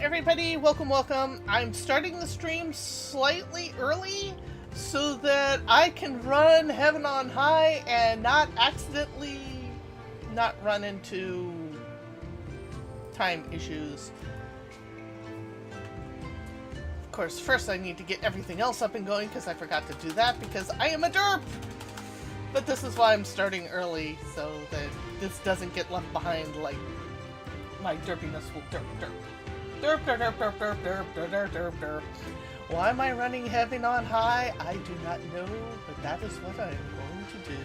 everybody, welcome. I'm starting the stream slightly early so that I can run Heaven on High and not run into time issues. Of course, first I need to get everything else up and going because I forgot to do that because I am a derp! But this is why I'm starting early, so that this doesn't get left behind like my derpiness will derp. Derp, derp, derp, derp, derp, derp, derp, derp, derp, derp. Why am I running Heaven on High? I do not know, but that is what I am going to do.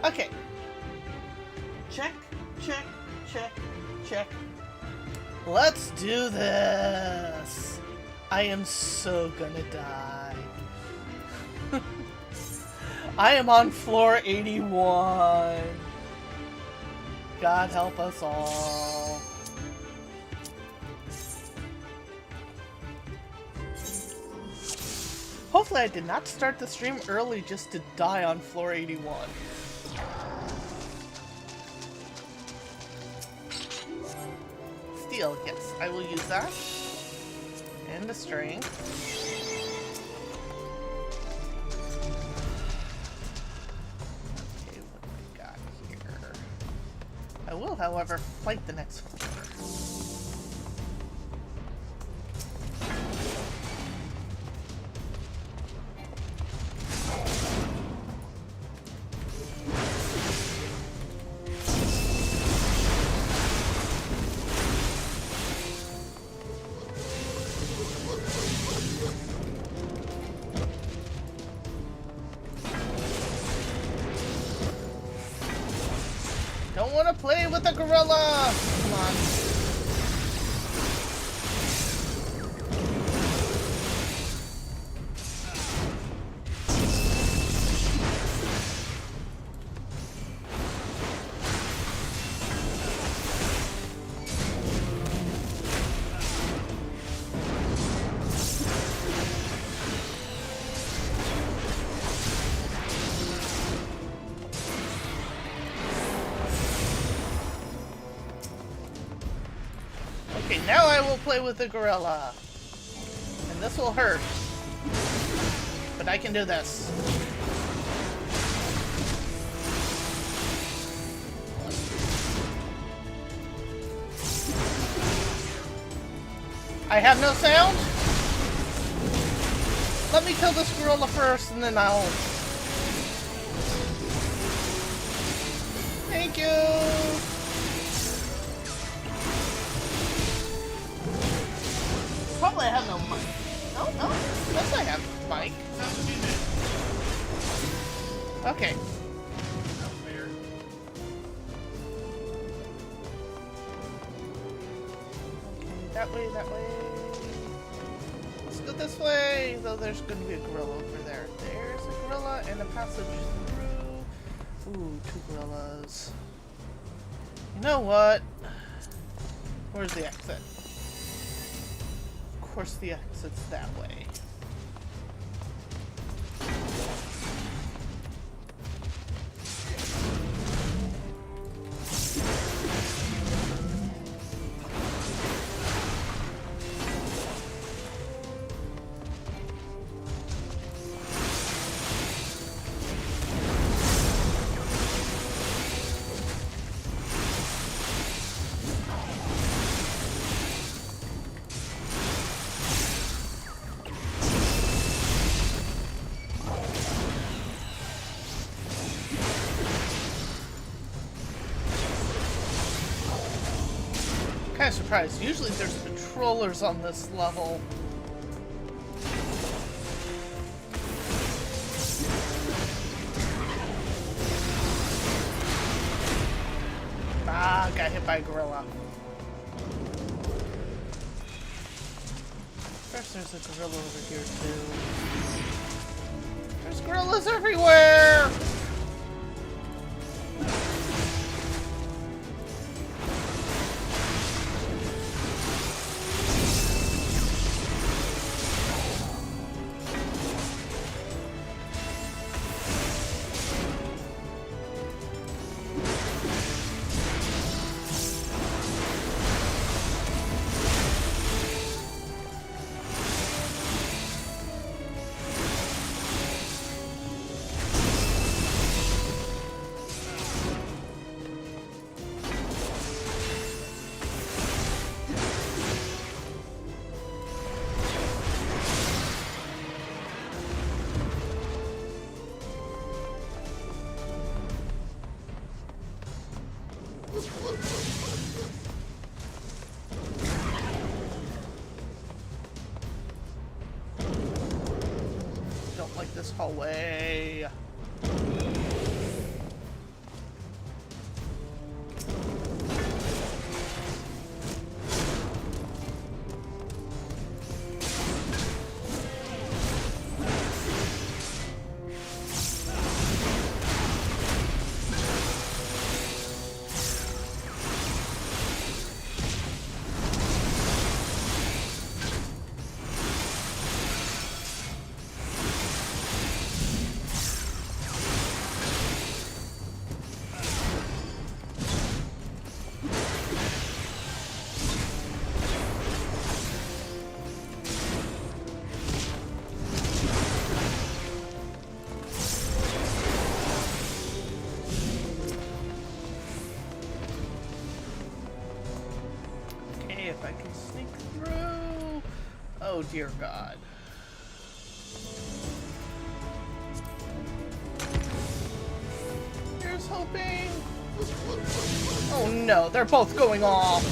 Okay. Check, check, check, check. Let's do this! I am so gonna die. I am on floor 81. God help us all. Hopefully I did not start the stream early just to die on floor 81. Steel, yes, I will use that. And the string. Okay, what do we got here? I will, however, fight the next floor. Don't want to play with a gorilla! Come on. Okay, now I will play with the gorilla. And this will hurt. But I can do this. I have no sound? Let me kill this gorilla first and then I'll... Thank you! Probably I have no mic. No? Yes, I have mic. Okay. That way. Let's go this way. Though there's going to be a gorilla over there. There's a gorilla and a passage through. Ooh, 2 gorillas. You know what? Where's the exit? Of course the exit's that way. Kind of surprised. Usually there's controllers on this level. Ah, got hit by a gorilla. First there's a gorilla over here too. There's gorillas everywhere! this hallway. If I can sneak through. Oh dear God. Here's hoping. Oh no, they're both going off.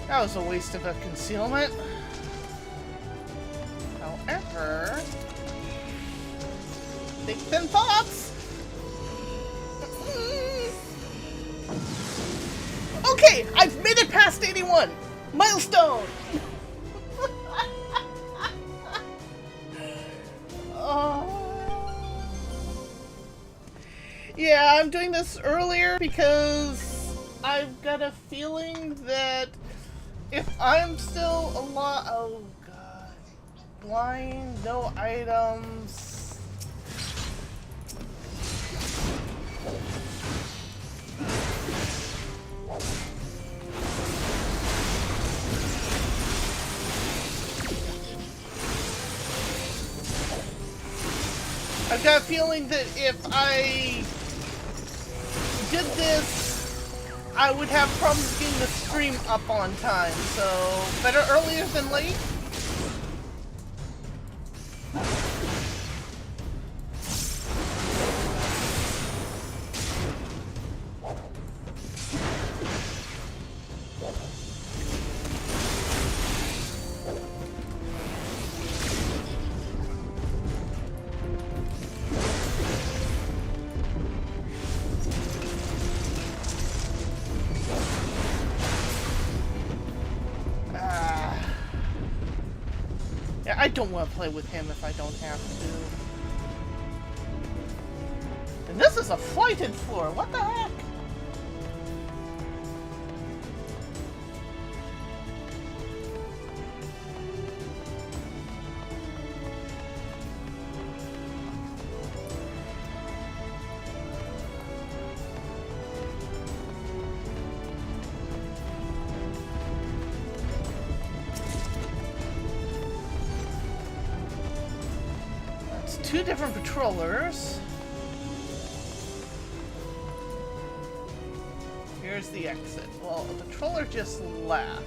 That was a waste of a concealment. However, think thin thoughts. Okay, I've made it past 81. Milestone. Yeah, I'm doing this earlier because I've got a feeling that if I'm still alive, oh god, blind, no items. I've got a feeling that if I did this, I would have problems getting the stream up on time, so better earlier than late. I don't want to play with him if I don't have to. And this is a flighted floor. What the heck? Two different patrollers. Here's the exit. Well, a patroller just left.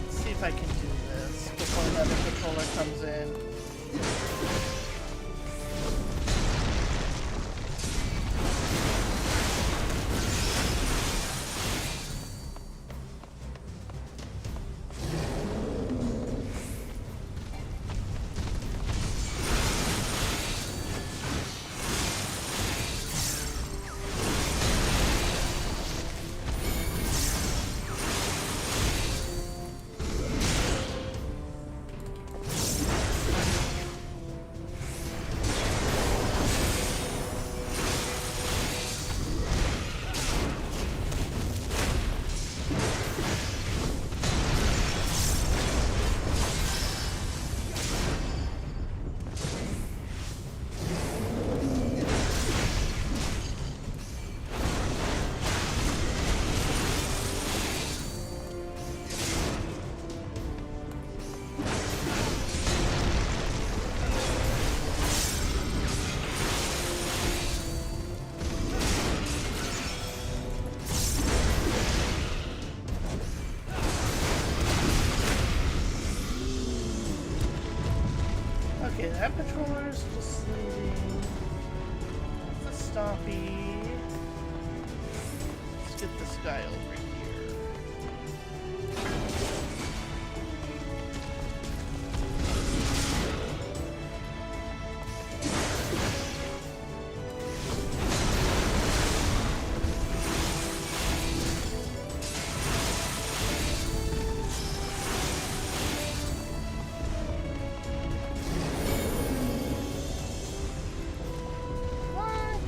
Let's see if I can do this before another patroller comes in. Okay, that patroller's just leaving. That's a stoppie. Let's get this guy over here.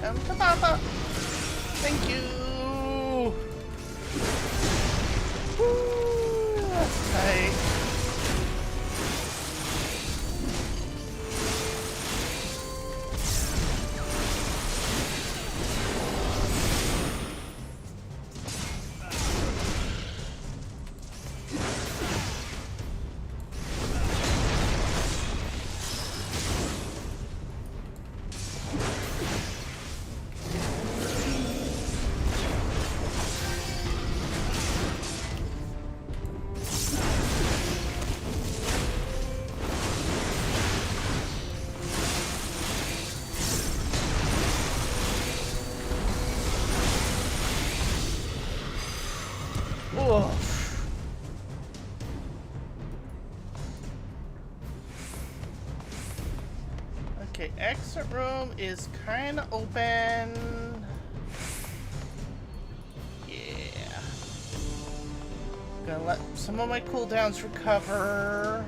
Come to Papa. Thank you. Woo, that's tight. Oof. Okay, exit room is kind of open. Yeah. Gonna let some of my cooldowns recover.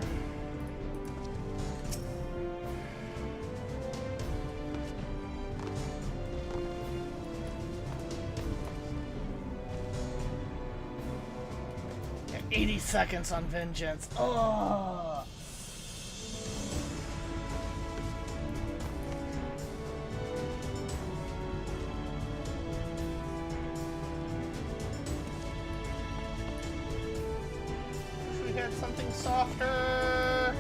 Yeah, 80 seconds on vengeance. Oh. Wish we had something softer.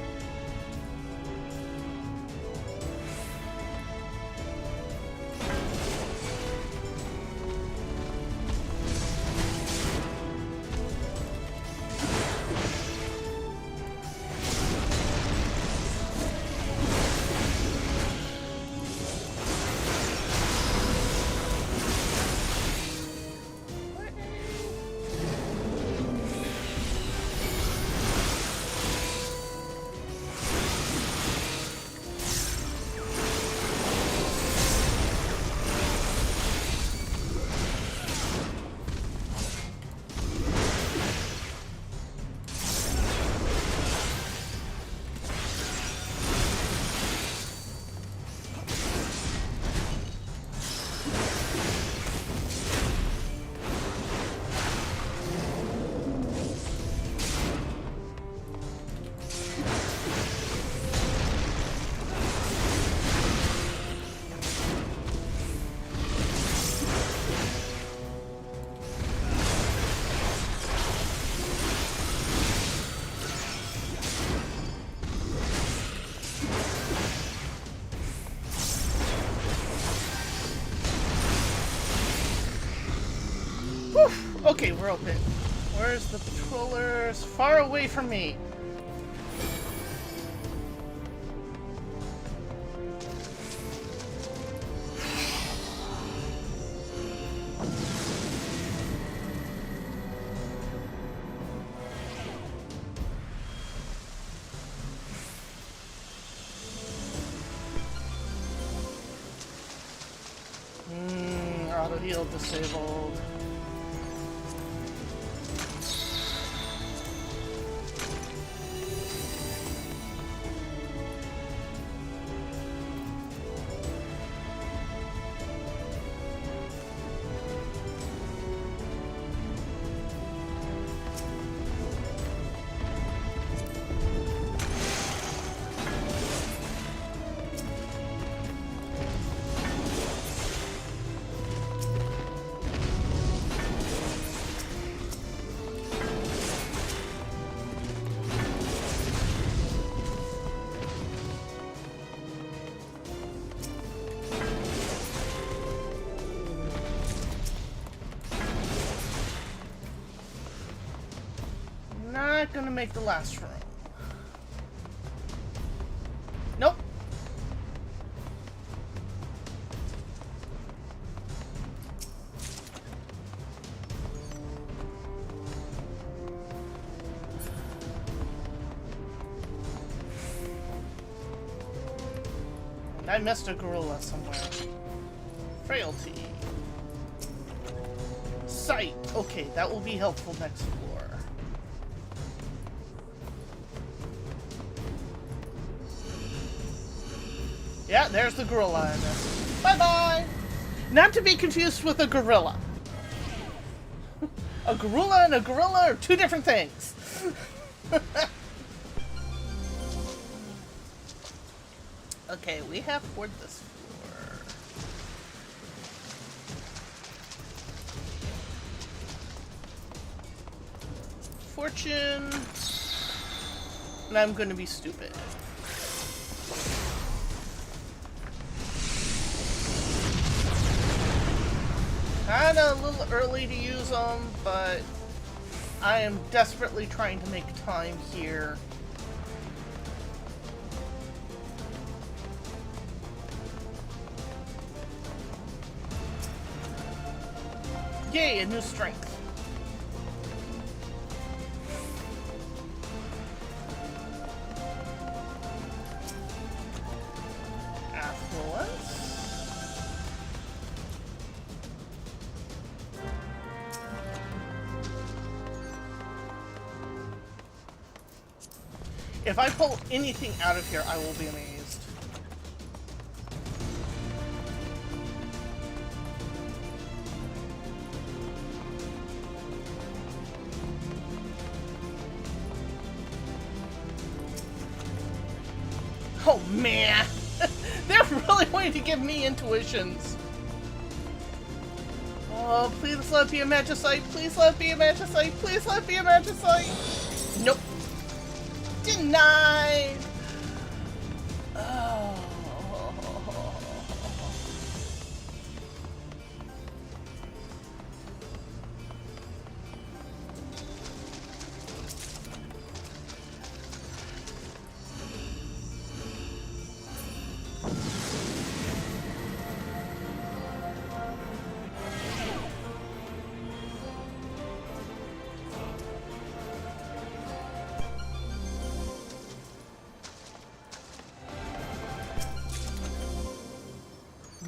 Okay, we're open. Where's the patrollers? Far away from me. Auto heal disabled. Not gonna make the last room. Nope, I missed a gorilla somewhere. Frailty. Sight. Okay, that will be helpful next floor. Yeah, there's the gorilla I missed. Bye-bye! Not to be confused with a gorilla. A gorilla and a gorilla are two different things. Okay, we have toward this floor. Fortune. And I'm gonna be stupid. Kinda a little early to use them, but I am desperately trying to make time here. Yay, a new strength. Affluence. If I pull anything out of here, I will be amazed. Oh man! They're really wanting to give me intuitions. Oh, please let it be a magicite. Please let it be a magicite. Please let it be a magicite. Nope. Denied! Oh.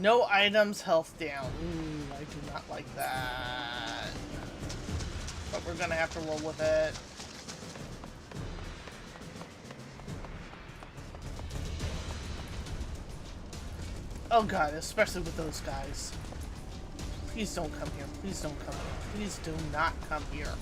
No items, health down. Ooh, I do not like that. But we're gonna have to roll with it. Oh god, especially with those guys. Please don't come here. Please don't come here. Please do not come here.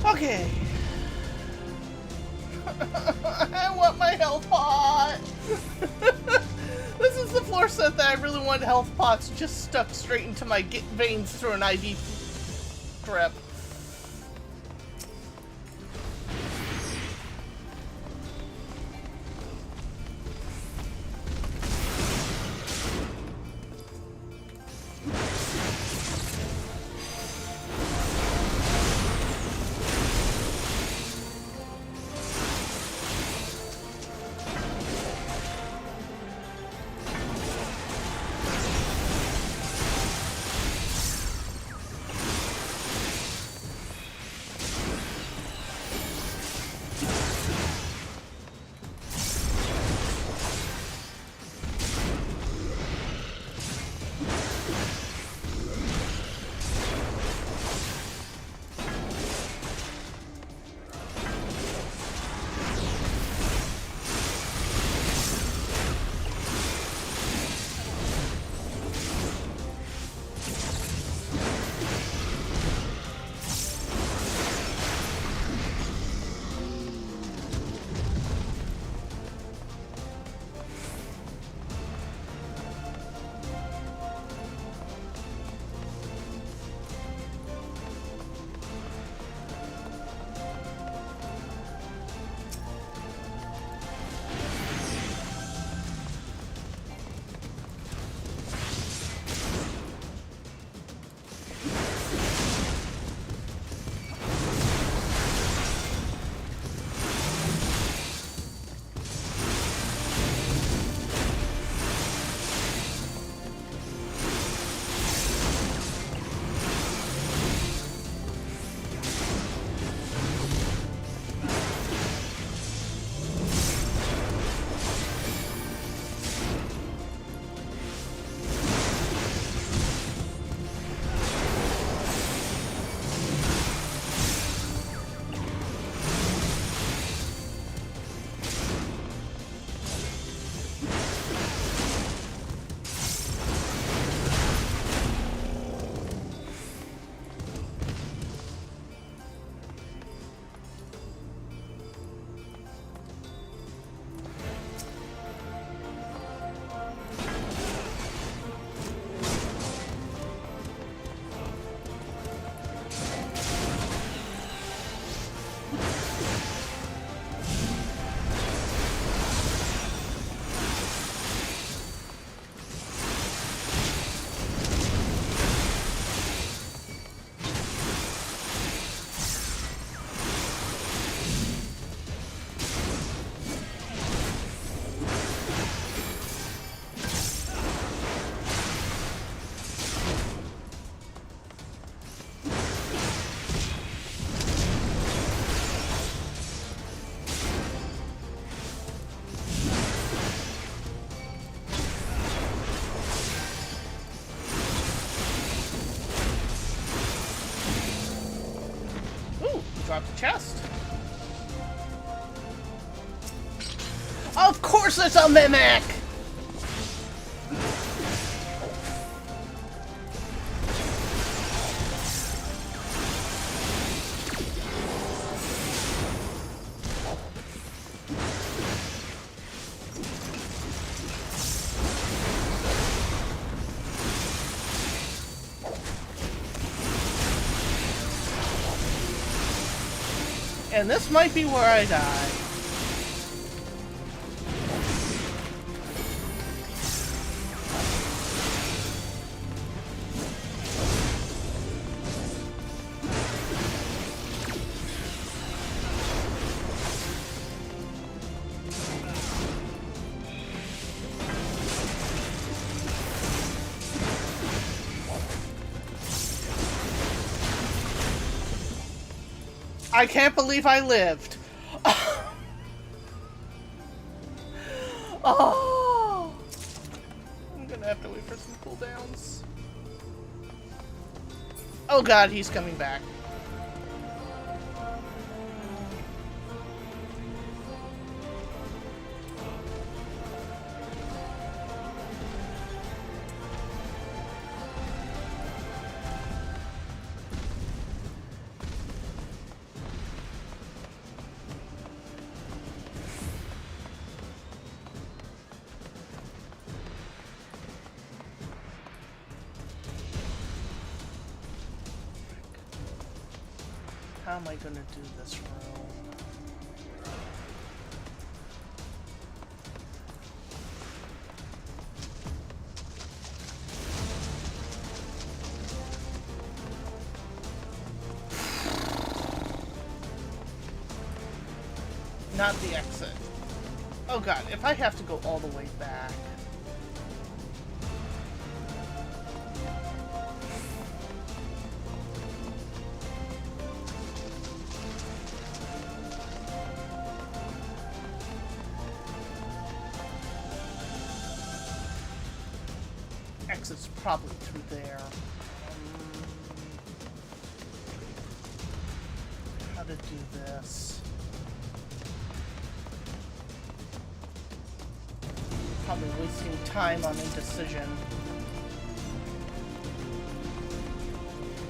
Okay. I want my health pot. This is the floor set that I really wanted health pots just stuck straight into my veins through an IV drip. dropped a chest. Of course there's a mimic! And this might be where I die. I can't believe I lived. Oh, I'm gonna have to wait for some cooldowns. Oh god, he's coming back. How am I gonna do this room? Not the exit. Oh god, if I have to go all the way back. Exit's probably through there. How to do this? Probably wasting time on indecision.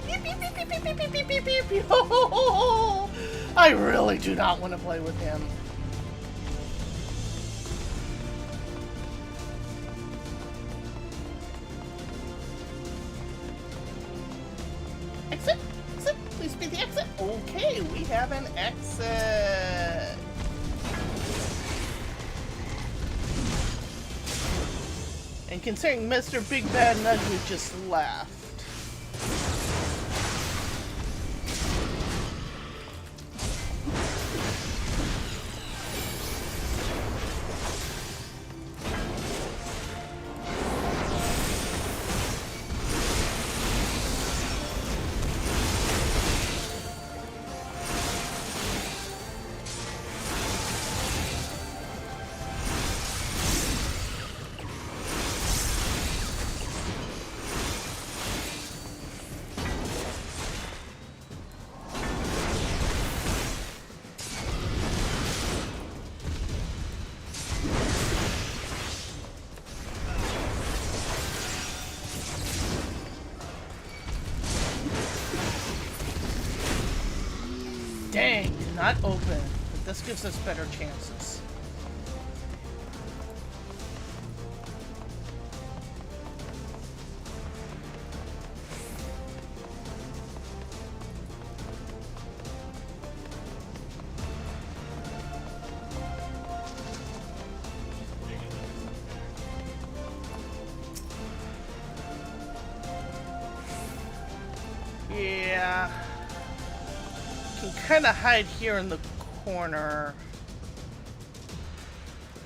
Beep, beep, beep, beep, beep, beep, beep, beep, beep, beep. I really do not want to play with him. Exit! Exit! Please be the exit! Okay, we have an exit! And considering Mr. Big Bad and Ugly just left. Dang, did not open, but this gives us better chances. Yeah. Can kind of hide here in the corner.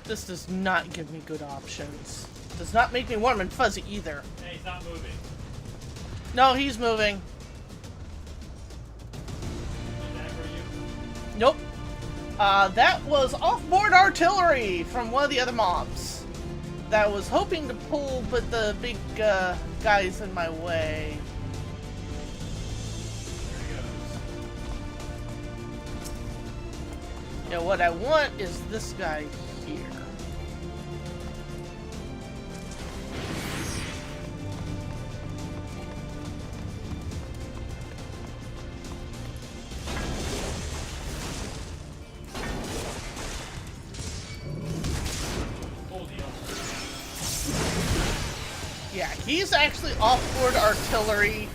This does not give me good options. Does not make me warm and fuzzy either. Hey, he's not moving. No, he's moving. Is that for you? Nope. That was off-board artillery from one of the other mobs. That was hoping to pull, but the big guy's in my way. There he goes. Yeah, what I want is this guy here. Yeah, he's actually off-board artillery,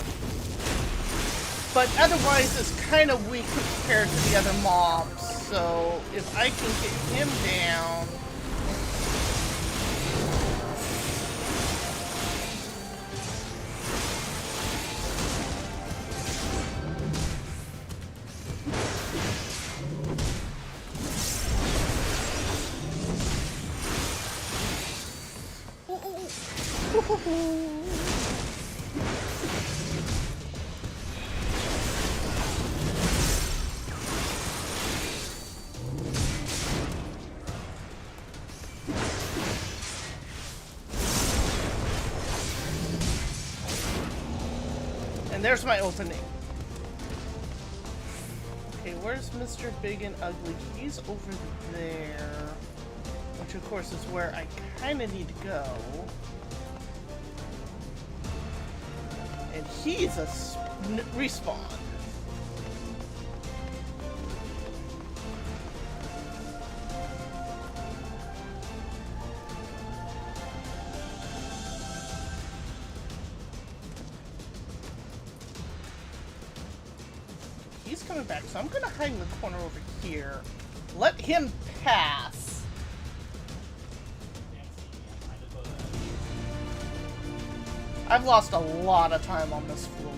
but otherwise is kind of weak compared to the other mobs. So if I can get him down... And there's my opening. Okay, where's Mr. Big and Ugly? He's over there. Which, of course, is where I kind of need to go. And he's a respawn. He's coming back, so I'm gonna hide in the corner over here. Let him pass. I've lost a lot of time on this floor.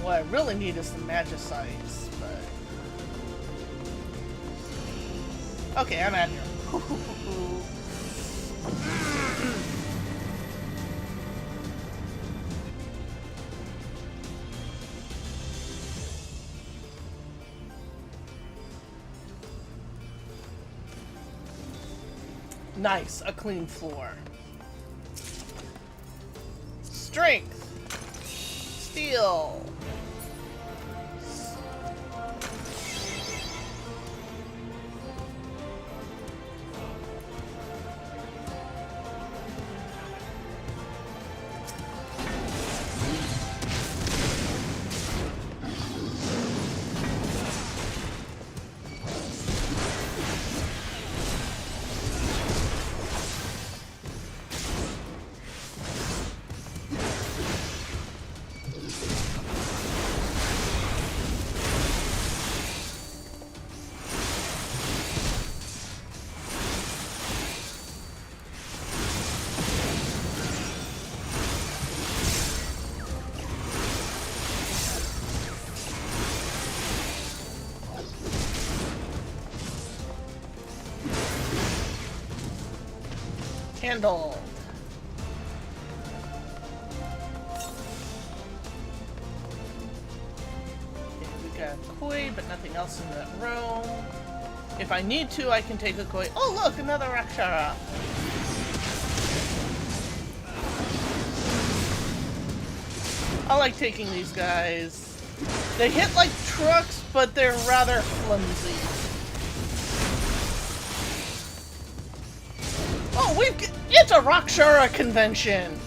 What I really need is some Magicites, but... Okay, I'm out here. Nice, a clean floor. Strength. Steel. Handled. Okay, we got Koi, but nothing else in that room. If I need to, I can take a Koi. Oh, look, another Rakshara. I like taking these guys. They hit like trucks, but they're rather flimsy. Oh, it's a Rakshara convention!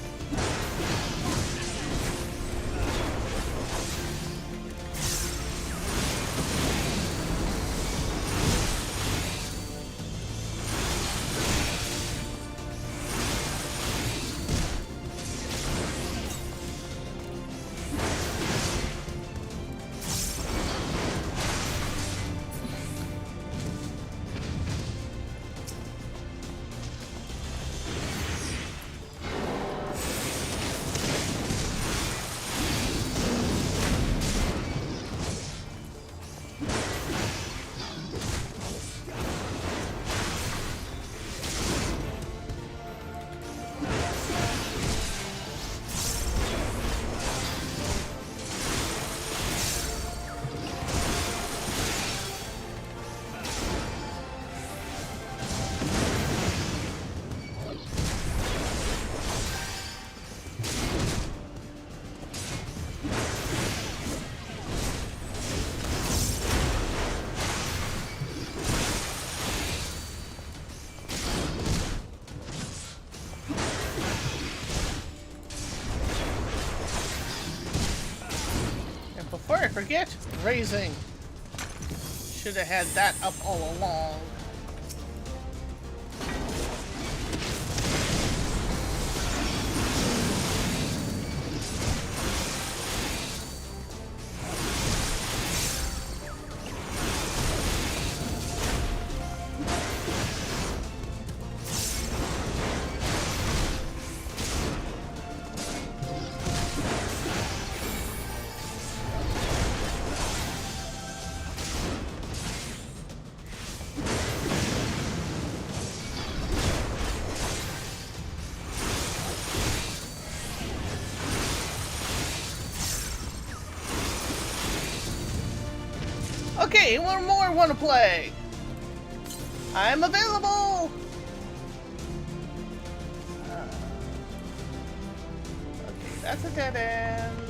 forget, raising. Should have had that up all along. Okay, one more want to play. I'm available. Okay, that's a dead end.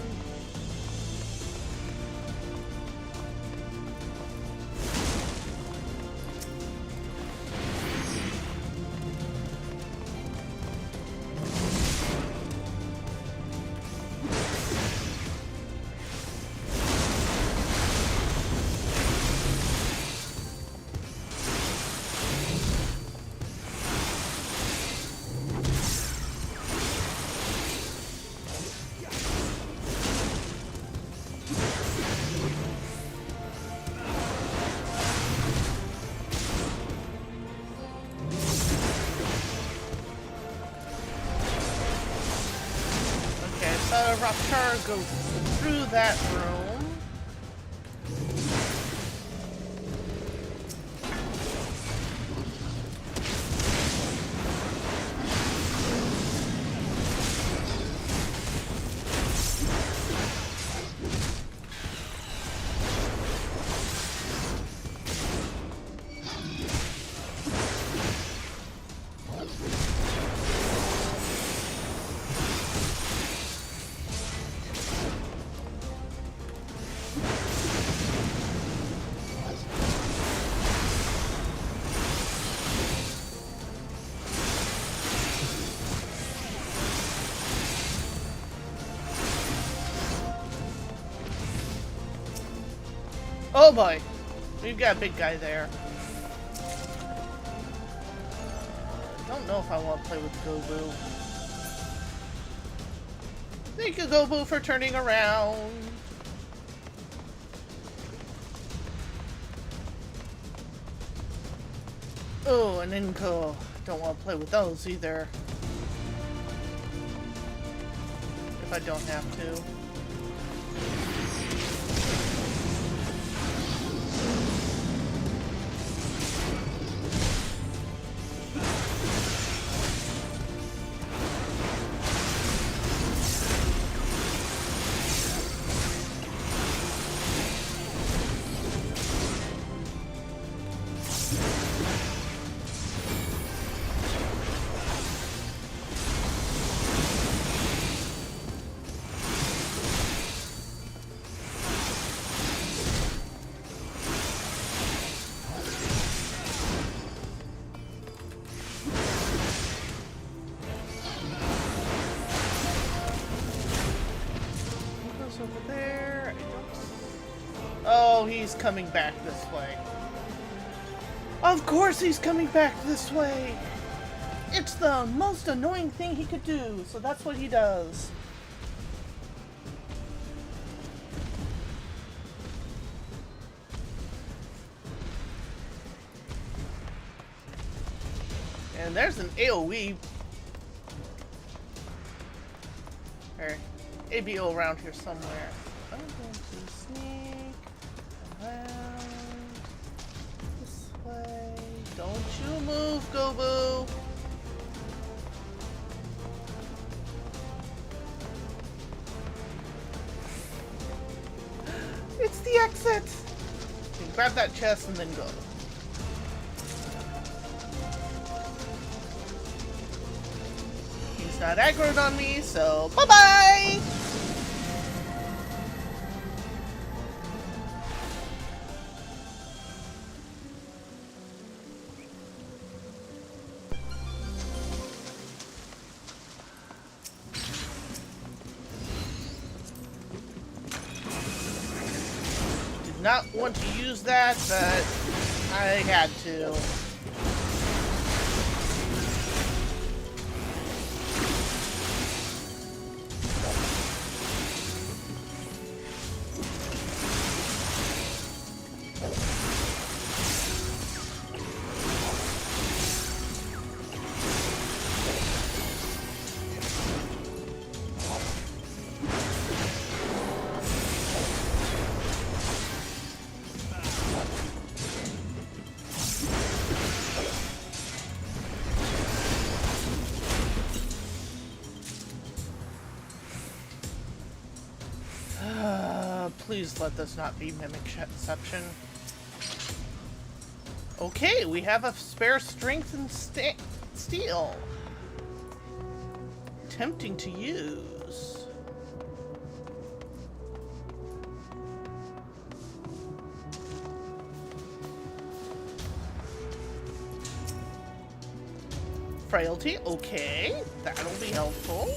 Raptor goes through that room. Oh boy, we've got a big guy there. Don't know if I want to play with Gobu. Thank you, Gobu, for turning around. Oh, and Inko. Don't want to play with those either. If I don't have to. Over there. I don't... Oh, he's coming back this way. Of course he's coming back this way. It's the most annoying thing he could do, so that's what he does. And there's an AoE. Or ABO around here somewhere. I'm going to sneak around this way. Don't you move, Gobu! It's the exit! You can grab that chest and then go. He's not aggroed on me, so bye-bye! not want to use that, but I had to. Please let this not be Mimicception. Okay, we have a spare strength and steel. Tempting to use. Frailty, okay, that'll be helpful.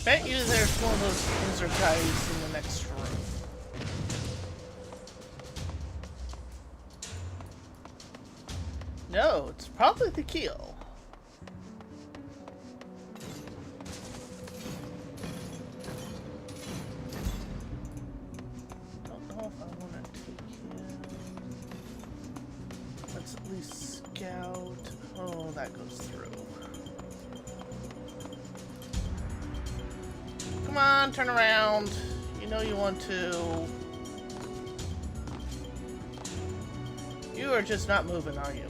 Bet you there's one of those lizard guys in the next room. No, it's probably the keel. Don't know if I want to take him. Let's at least scout. Oh, that goes through. Come on, turn around. You know you want to. You are just not moving, are you?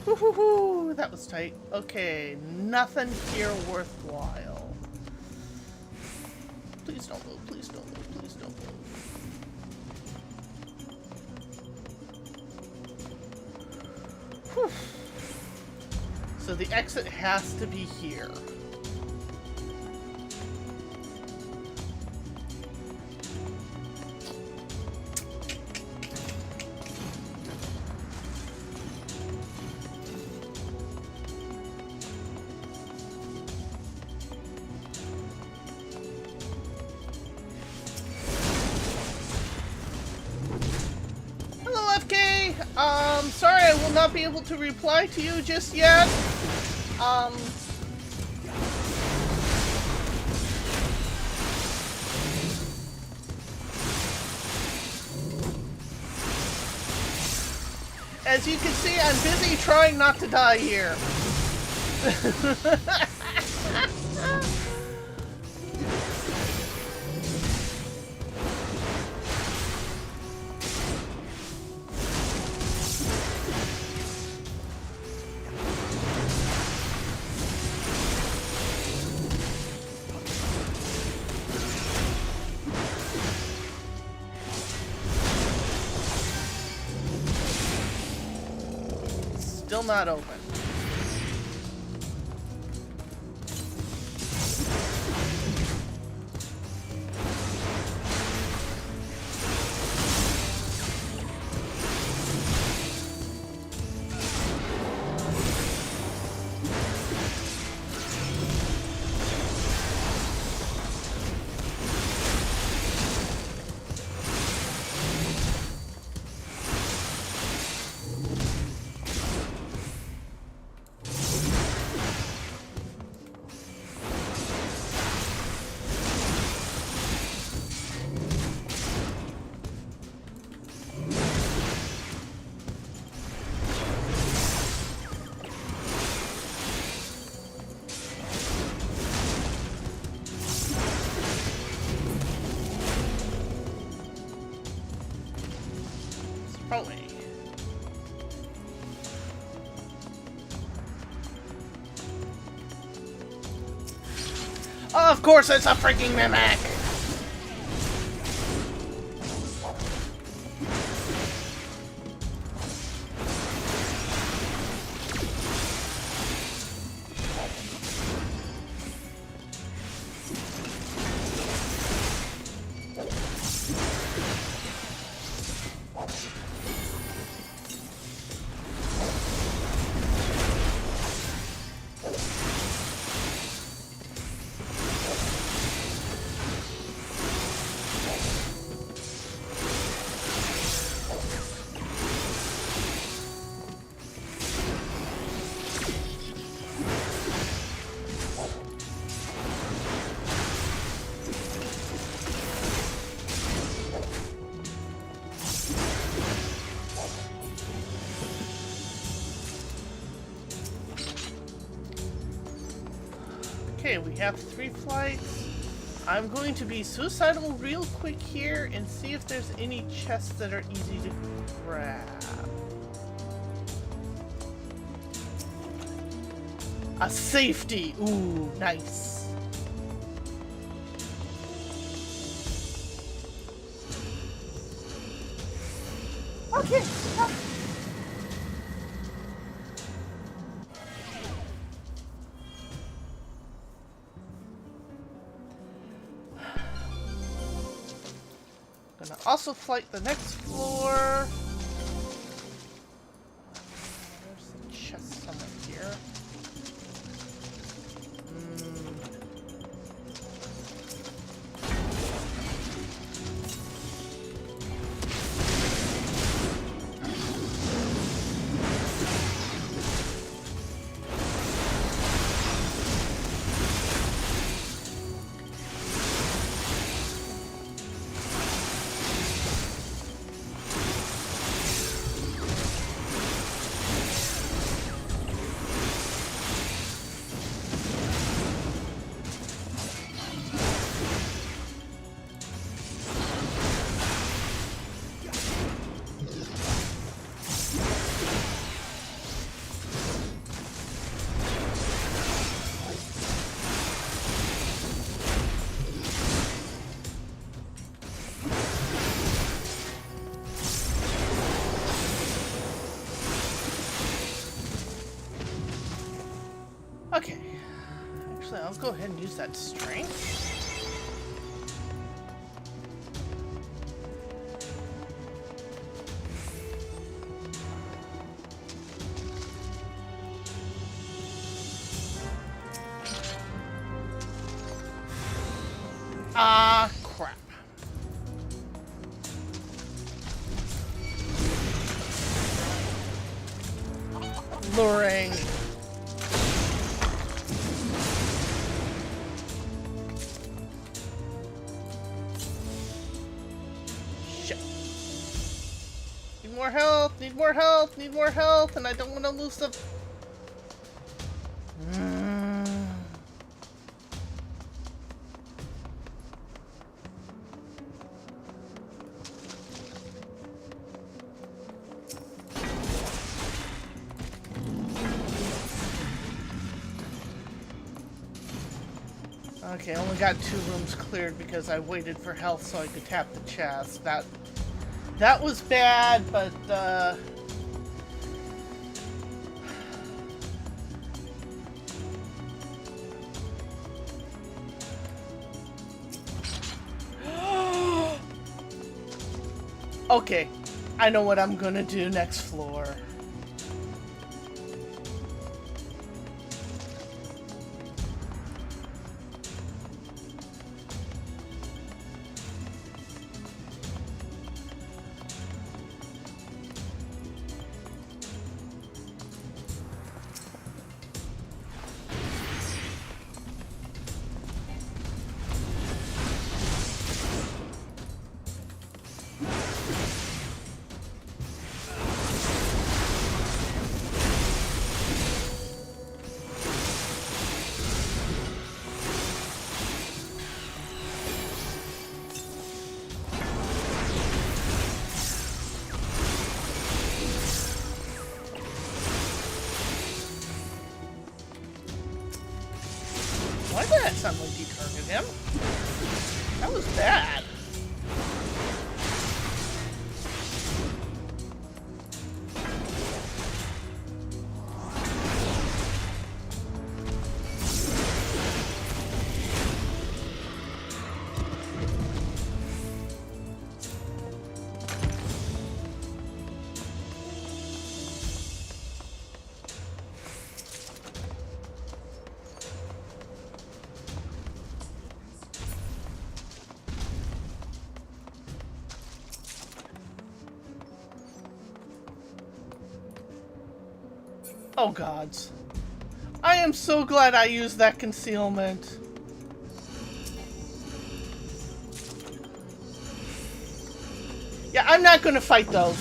Woo-hoo-hoo, that was tight. Okay, nothing here worthwhile. Please don't move, please don't move, please don't move. Whew. So the exit has to be here. Sorry, I will not be able to reply to you just yet. As you can see, I'm busy trying not to die here. Still not open. Probably. Of course it's a freaking mimic! Okay, we have 3 flights. I'm going to be suicidal real quick here and see if there's any chests that are easy to grab. A safety! Ooh, nice. Okay. Gonna also flight the next floor. There's a chest somewhere here. Okay. Actually, I'll go ahead and use that strength. Ah, crap. Luring. Shit. Need more health, need more health, need more health, and I don't want to lose the... Okay, I only got 2 rooms cleared because I waited for health so I could tap the chest. That was bad, but okay, I know what I'm gonna do next floor. Why did that suddenly detarget him? That was bad. Oh gods. I am so glad I used that concealment. Yeah, I'm not gonna fight those.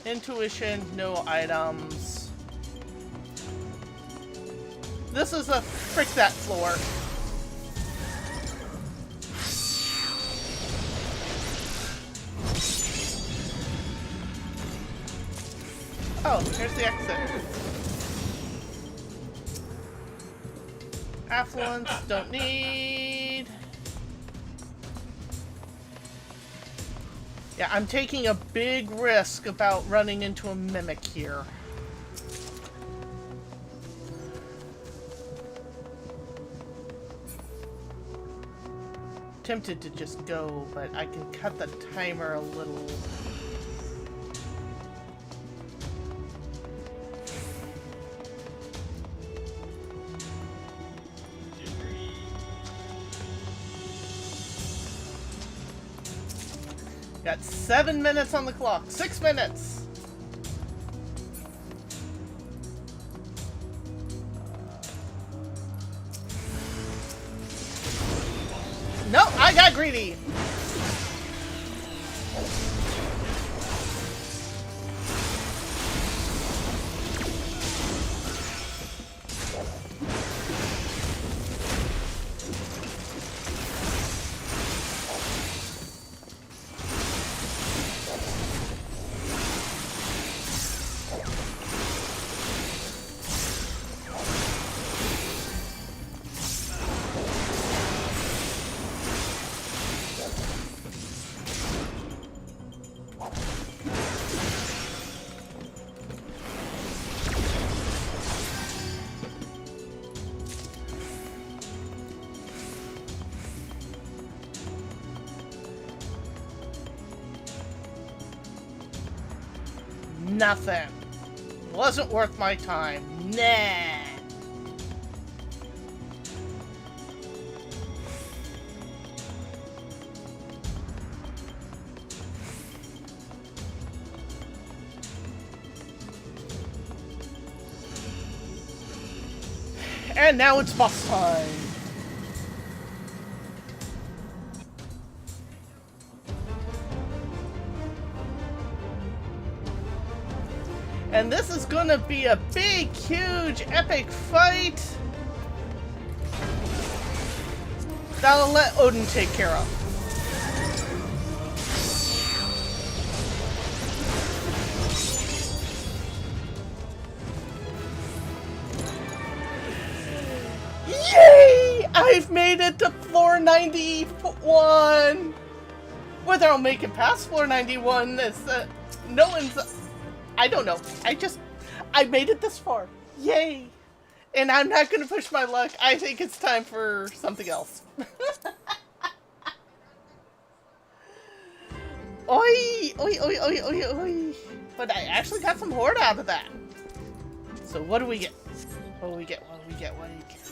Intuition, no items. This is a frick that floor. Oh, here's the exit. Affluence, don't need. Yeah, I'm taking a big risk about running into a mimic here. Tempted to just go, but I can cut the timer a little. Got 7 minutes on the clock. 6 minutes! No, I got greedy! Nothing. Wasn't worth my time. Nah. And now it's boss time. And this is gonna be a big, huge, epic fight that I'll let Odin take care of. Yay! I've made it to floor 91! Whether I'll make it past floor 91 is, no one's... I don't know. I made it this far. Yay! And I'm not gonna push my luck. I think it's time for something else. Oi! Oi, oi, oi, oi, oi. But I actually got some horde out of that. So what do we get? What do we get? What do we get? What do we get?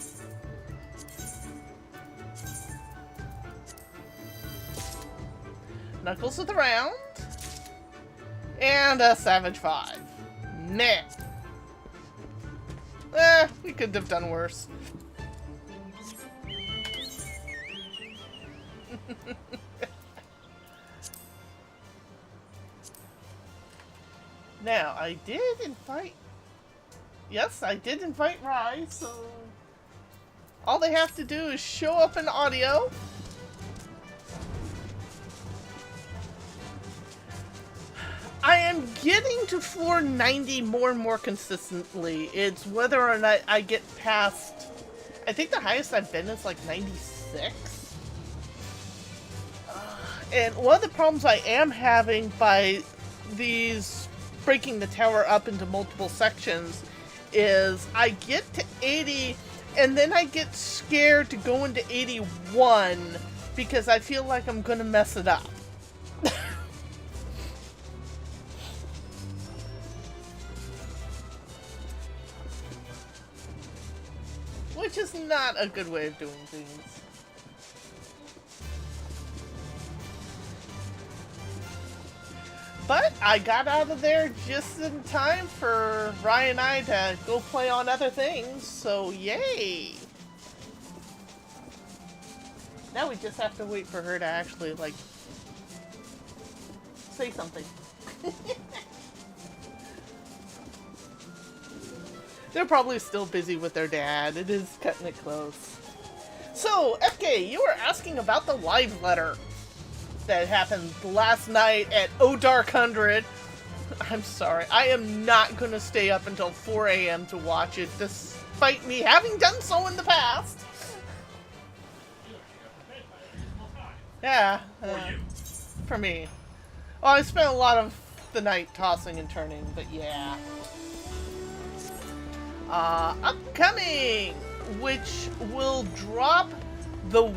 Knuckles of the Round. And a Savage 5. Meh. We could have done worse. Now, I did invite... Yes, I did invite Rai, so... all they have to do is show up in audio. I am getting to floor 90 more and more consistently. It's whether or not I get past... I think the highest I've been is like 96. And one of the problems I am having by these breaking the tower up into multiple sections is I get to 80 and then I get scared to go into 81 because I feel like I'm gonna mess it up. Which is not a good way of doing things. But I got out of there just in time for Ryan and I to go play on other things, so yay! Now we just have to wait for her to actually, like, say something. They're probably still busy with their dad. It is cutting it close. So, FK, you were asking about the live letter that happened last night at O Dark 100. I'm sorry. I am not going to stay up until 4 a.m. to watch it, despite me having done so in the past. Yeah. For me. Well, I spent a lot of the night tossing and turning, but yeah. Upcoming, which will drop the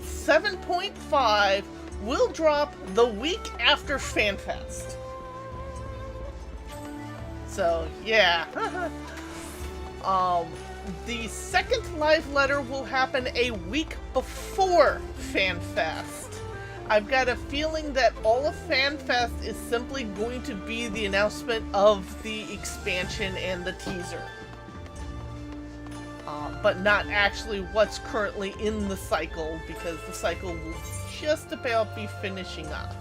7.5 will drop the week after FanFest. So yeah. The second live letter will happen a week before FanFest. I've got a feeling that all of FanFest is simply going to be the announcement of the expansion and the teaser. But not actually what's currently in the cycle, because the cycle will just about be finishing up.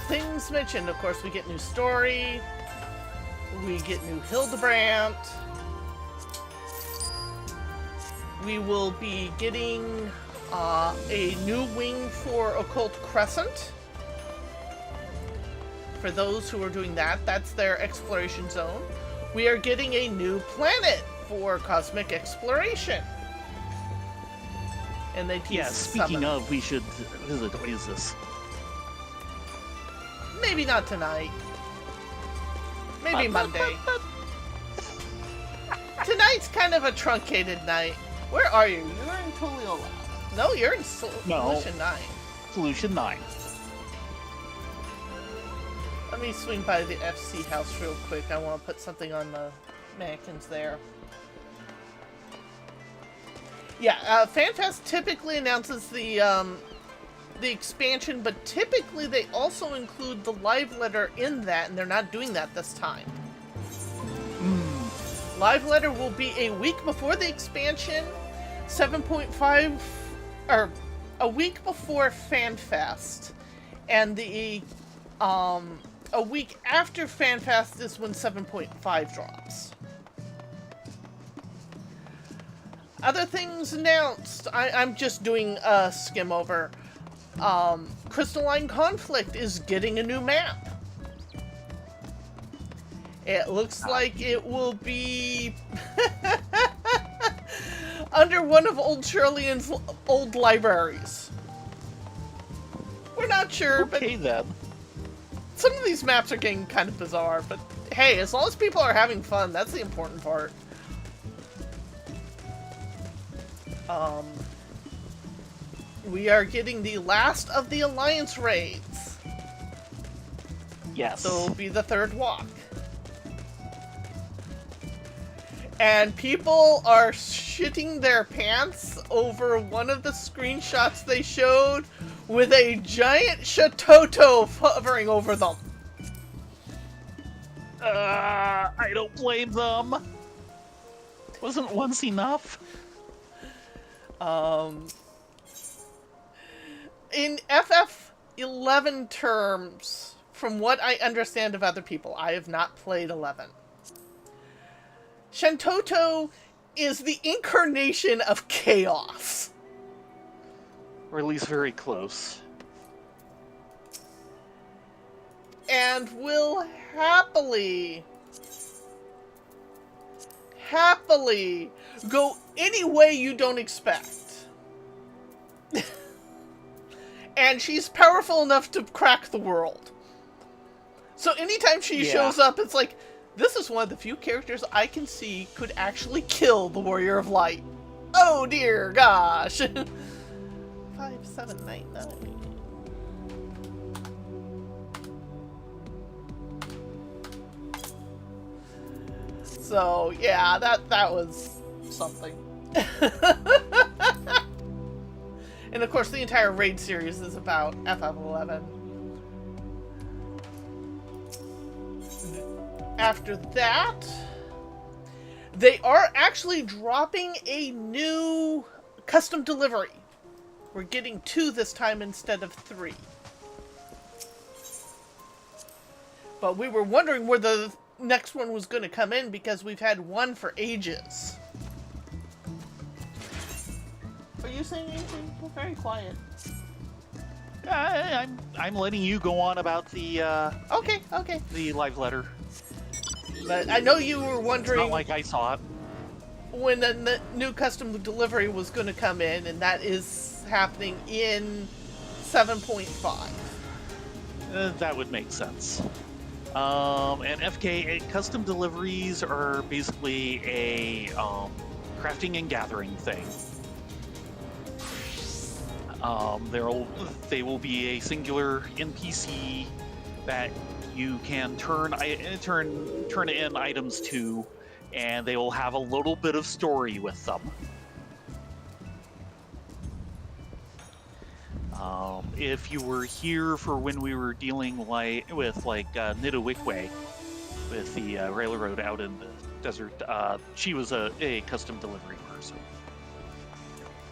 Things mentioned, of course, we get new story. We get new Hildebrandt. We will be getting a new wing for Occult Crescent. For those who are doing that, that's their exploration zone. We are getting a new planet for cosmic exploration. And they tease speaking summon. of, we should visit Oasis. Maybe not tonight. Maybe Monday. Tonight's kind of a truncated night. Where are you? You're in Tulio Lab. No, you're in Solution 9. Solution 9. Let me swing by the FC house real quick. I want to put something on the mannequins there. Yeah, FanFest typically announces the expansion, but typically they also include the live letter in that, and they're not doing that this time. Live letter will be a week before the expansion, 7.5, or a week before FanFest, and a week after FanFest is when 7.5 drops. Other things announced. I'm just doing a skim over. Crystalline Conflict is getting a new map. It looks like it will be under one of Old Shirley's old libraries. We're not sure, Okay, then. but some of these maps are getting kind of bizarre. But hey, as long as people are having fun, that's the important part. We are getting the last of the Alliance raids. Yes. So it'll be the third walk. And people are shitting their pants over one of the screenshots they showed with a giant Shatoto hovering over them. I don't blame them. Wasn't once enough? In FF11 terms, from what I understand of other people, I have not played 11. Shantoto is the incarnation of chaos. Or at least very close. And will happily go any way you don't expect. And she's powerful enough to crack the world. So anytime she shows up, it's like, this is one of the few characters I can see could actually kill the Warrior of Light. Oh dear gosh. 5799. So yeah, that was something. And of course the entire raid series is about FF11. After that, they are actually dropping a new custom delivery. We're getting 2 this time instead of 3. But we were wondering where the next one was going to come in because we've had one for ages. Are you saying anything? You're very quiet. I'm letting you go on about the Okay. the live letter. But I know you were It's wondering not like I saw it. when the new custom delivery was going to come in, and that is happening in 7.5. That would make sense. And FK custom deliveries are basically a crafting and gathering thing. They will be a singular NPC that you can turn in items to, and they will have a little bit of story with them. If you were here for when we were dealing with Nidawikwe, with the railroad out in the desert, she was a custom delivery person.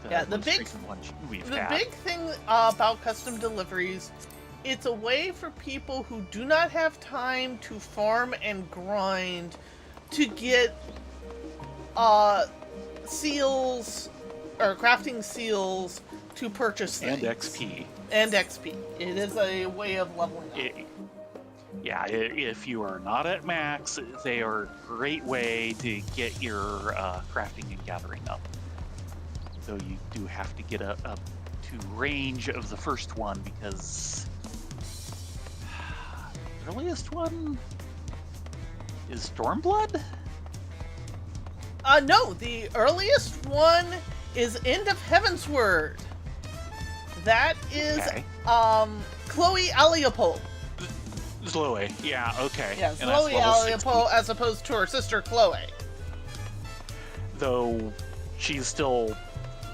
Yeah, the big thing about custom deliveries, it's a way for people who do not have time to farm and grind to get seals or crafting seals to purchase things. And XP. It is a way of leveling up. If you are not at max, they are a great way to get your crafting and gathering up. Though you do have to get up to range of the first one, because the earliest one is Stormblood? No, the earliest one is End of Heavensward. That is, Okay. Chloe Aleopole. Chloe, yeah, okay. Yeah, And that's Chloe level 60. Aleopole as opposed to her sister Chloe. Though she's still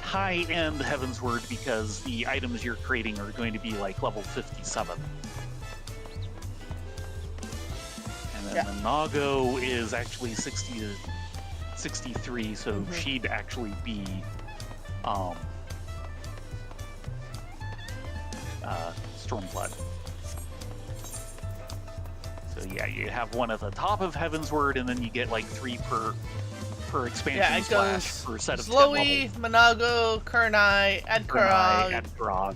high-end Heavensward because the items you're creating are going to be like level 57. And then Yeah. the Nago is actually 60 to 63, so Mhm. she'd actually be Stormflood. So yeah, you have one at the top of Heavensward, and then you get like 3 per expansion Yeah, it slash goes per set of 10 Zoe, levels. Manago, Kurnai, Kurnai, Adkarag, Adgrog.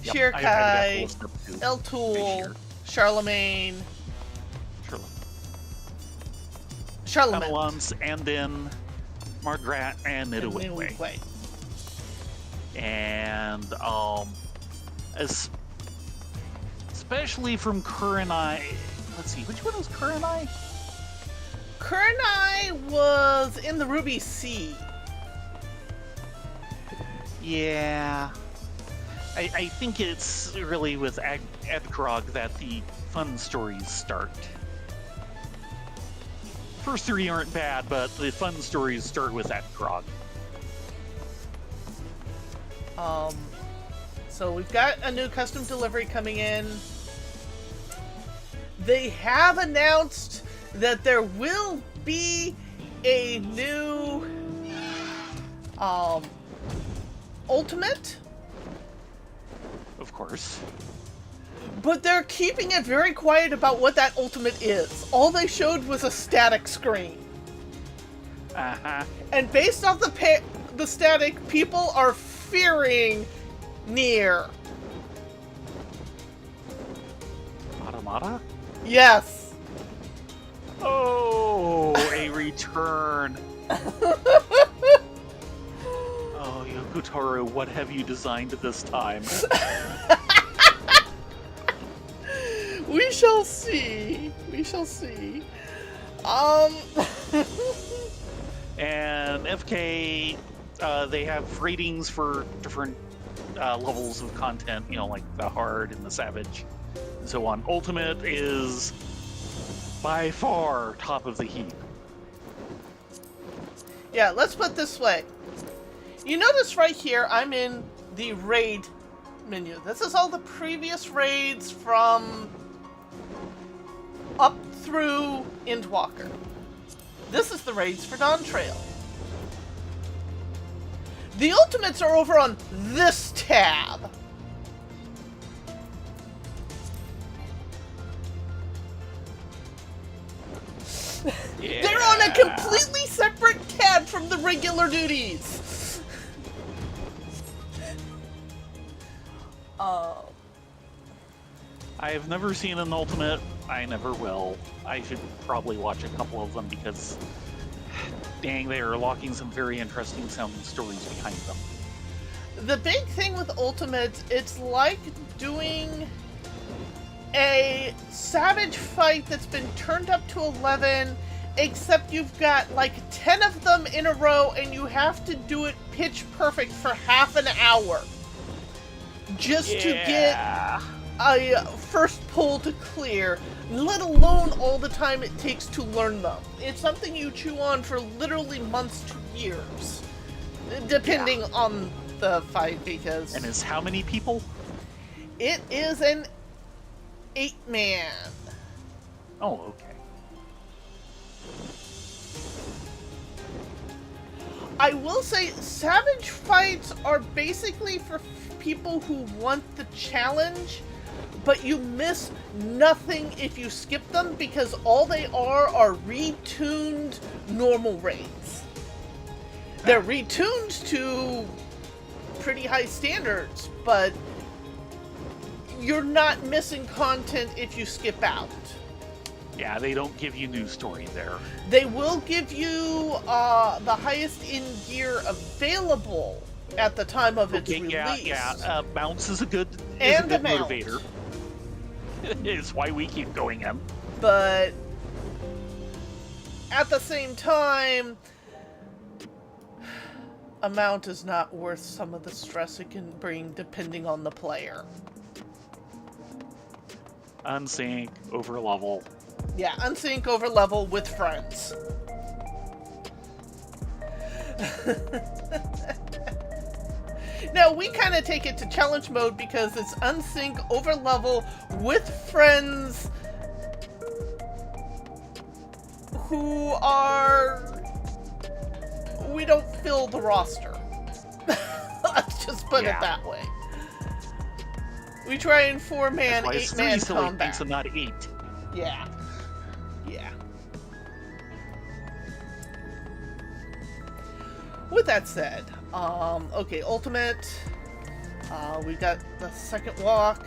Yep, Shirkai, I've got the list up too. Eltul, Charlemagne, Sure. Charlemagne, Penelons, and then Margrat and and Nidaway. Nidaway. And especially from Kurnai. Let's see, which one was Kurnai? Kurnai was in the Ruby Sea. Yeah. I think it's really with Adgrog that the fun stories start. First 3 aren't bad, but the fun stories start with Adgrog. So we've got a new custom delivery coming in. They have announced that there will be a new ultimate, Of course. but they're keeping it very quiet about what that ultimate is. All they showed was a static screen. Uh-huh. And based off the static, people are fearing Nier. Automata? Yes. Oh, a return. Oh, Yokotaro, what have you designed this time? We shall see. We shall see. And FK, they have ratings for different levels of content, you know, like the hard and the savage, and so on. Ultimate is by far top of the heap. Yeah, let's put it this way. You notice right here, I'm in the raid menu. This is all the previous raids from up through Endwalker. This is the raids for Dawn Trail. The ultimates are over on this tab. They're on a completely separate tab from the regular duties. I have never seen an ultimate. I never will. I should probably watch a couple of them because, dang, they are locking some very interesting sounding stories behind them. The big thing with ultimates, it's like doing a savage fight that's been turned up to 11, except you've got like 10 of them in a row and you have to do it pitch perfect for half an hour just to get a first pull to clear, let alone all the time it takes to learn them. It's something you chew on for literally months to years, depending on the fight, because... And is how many people? It is an 8-man. Oh, okay. I will say, Savage fights are basically for people who want the challenge, but you miss nothing if you skip them, because all they are retuned normal raids. They're retuned to pretty high standards, but you're not missing content if you skip out. Yeah, they don't give you new story there. They will give you the highest in gear available at the time of its release. Yeah. Bounce is a good, And the motivator. It's why we keep going in. But at the same time, amount is not worth some of the stress it can bring depending on the player. Unsync, over level. Yeah, unsync over level with friends. Now, we kind of take it to challenge mode because it's unsync over level with friends who are... We don't fill the roster. Let's just put it that way. We try and 4-man, 8-man combat. So not 8. Yeah. Yeah. With that said, okay, Ultimate. We got the second walk.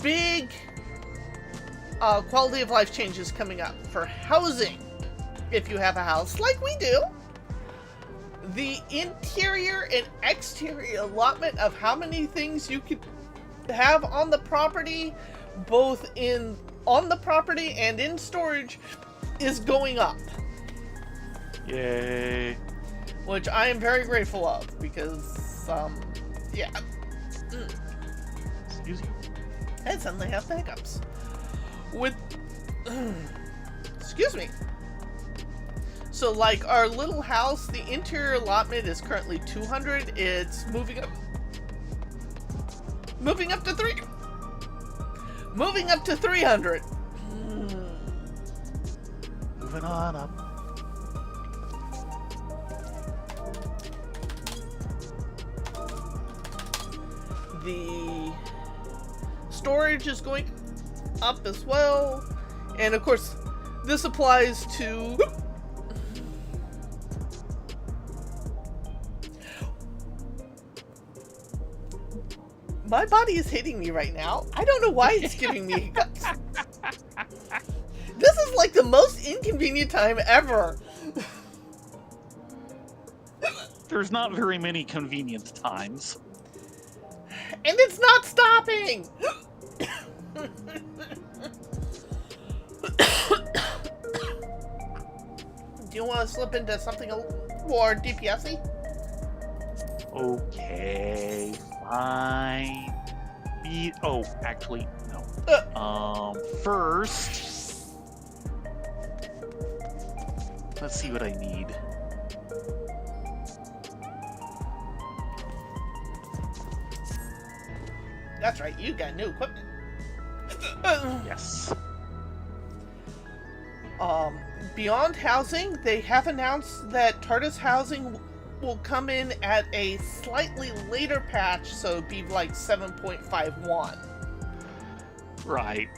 Big quality of life changes coming up for housing. If you have a house like we do, the interior and exterior allotment of how many things you could have on the property, both on the property and in storage, is going up. Yay. Which I am very grateful of, because, yeah. Excuse you. I suddenly have the hiccups. With... Excuse me. So, like, our little house, the interior allotment is currently 200. It's moving up to 300. Moving up to 300. Moving on up. The storage is going up as well. And, of course, this applies to... My body is hitting me right now. I don't know why it's giving me hiccups. This is like the most inconvenient time ever. There's not very many convenient times. And it's not stopping! Do you want to slip into something a little more DPS-y? Okay, fine. Oh, actually, no. First, let's see what I need. That's right, you got new equipment. Yes. Beyond housing, they have announced that TARDIS housing will come in at a slightly later patch, so it'd be like 7.51. Right.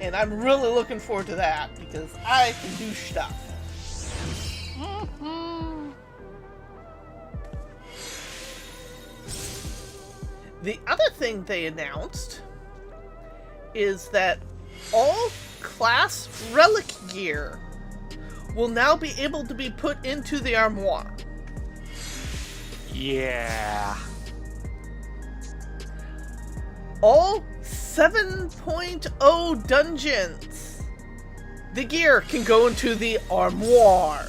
And I'm really looking forward to that, because I can do stuff. The other thing they announced is that all class relic gear will now be able to be put into the armoire. Yeah. All 7.0 dungeons, the gear can go into the armoire.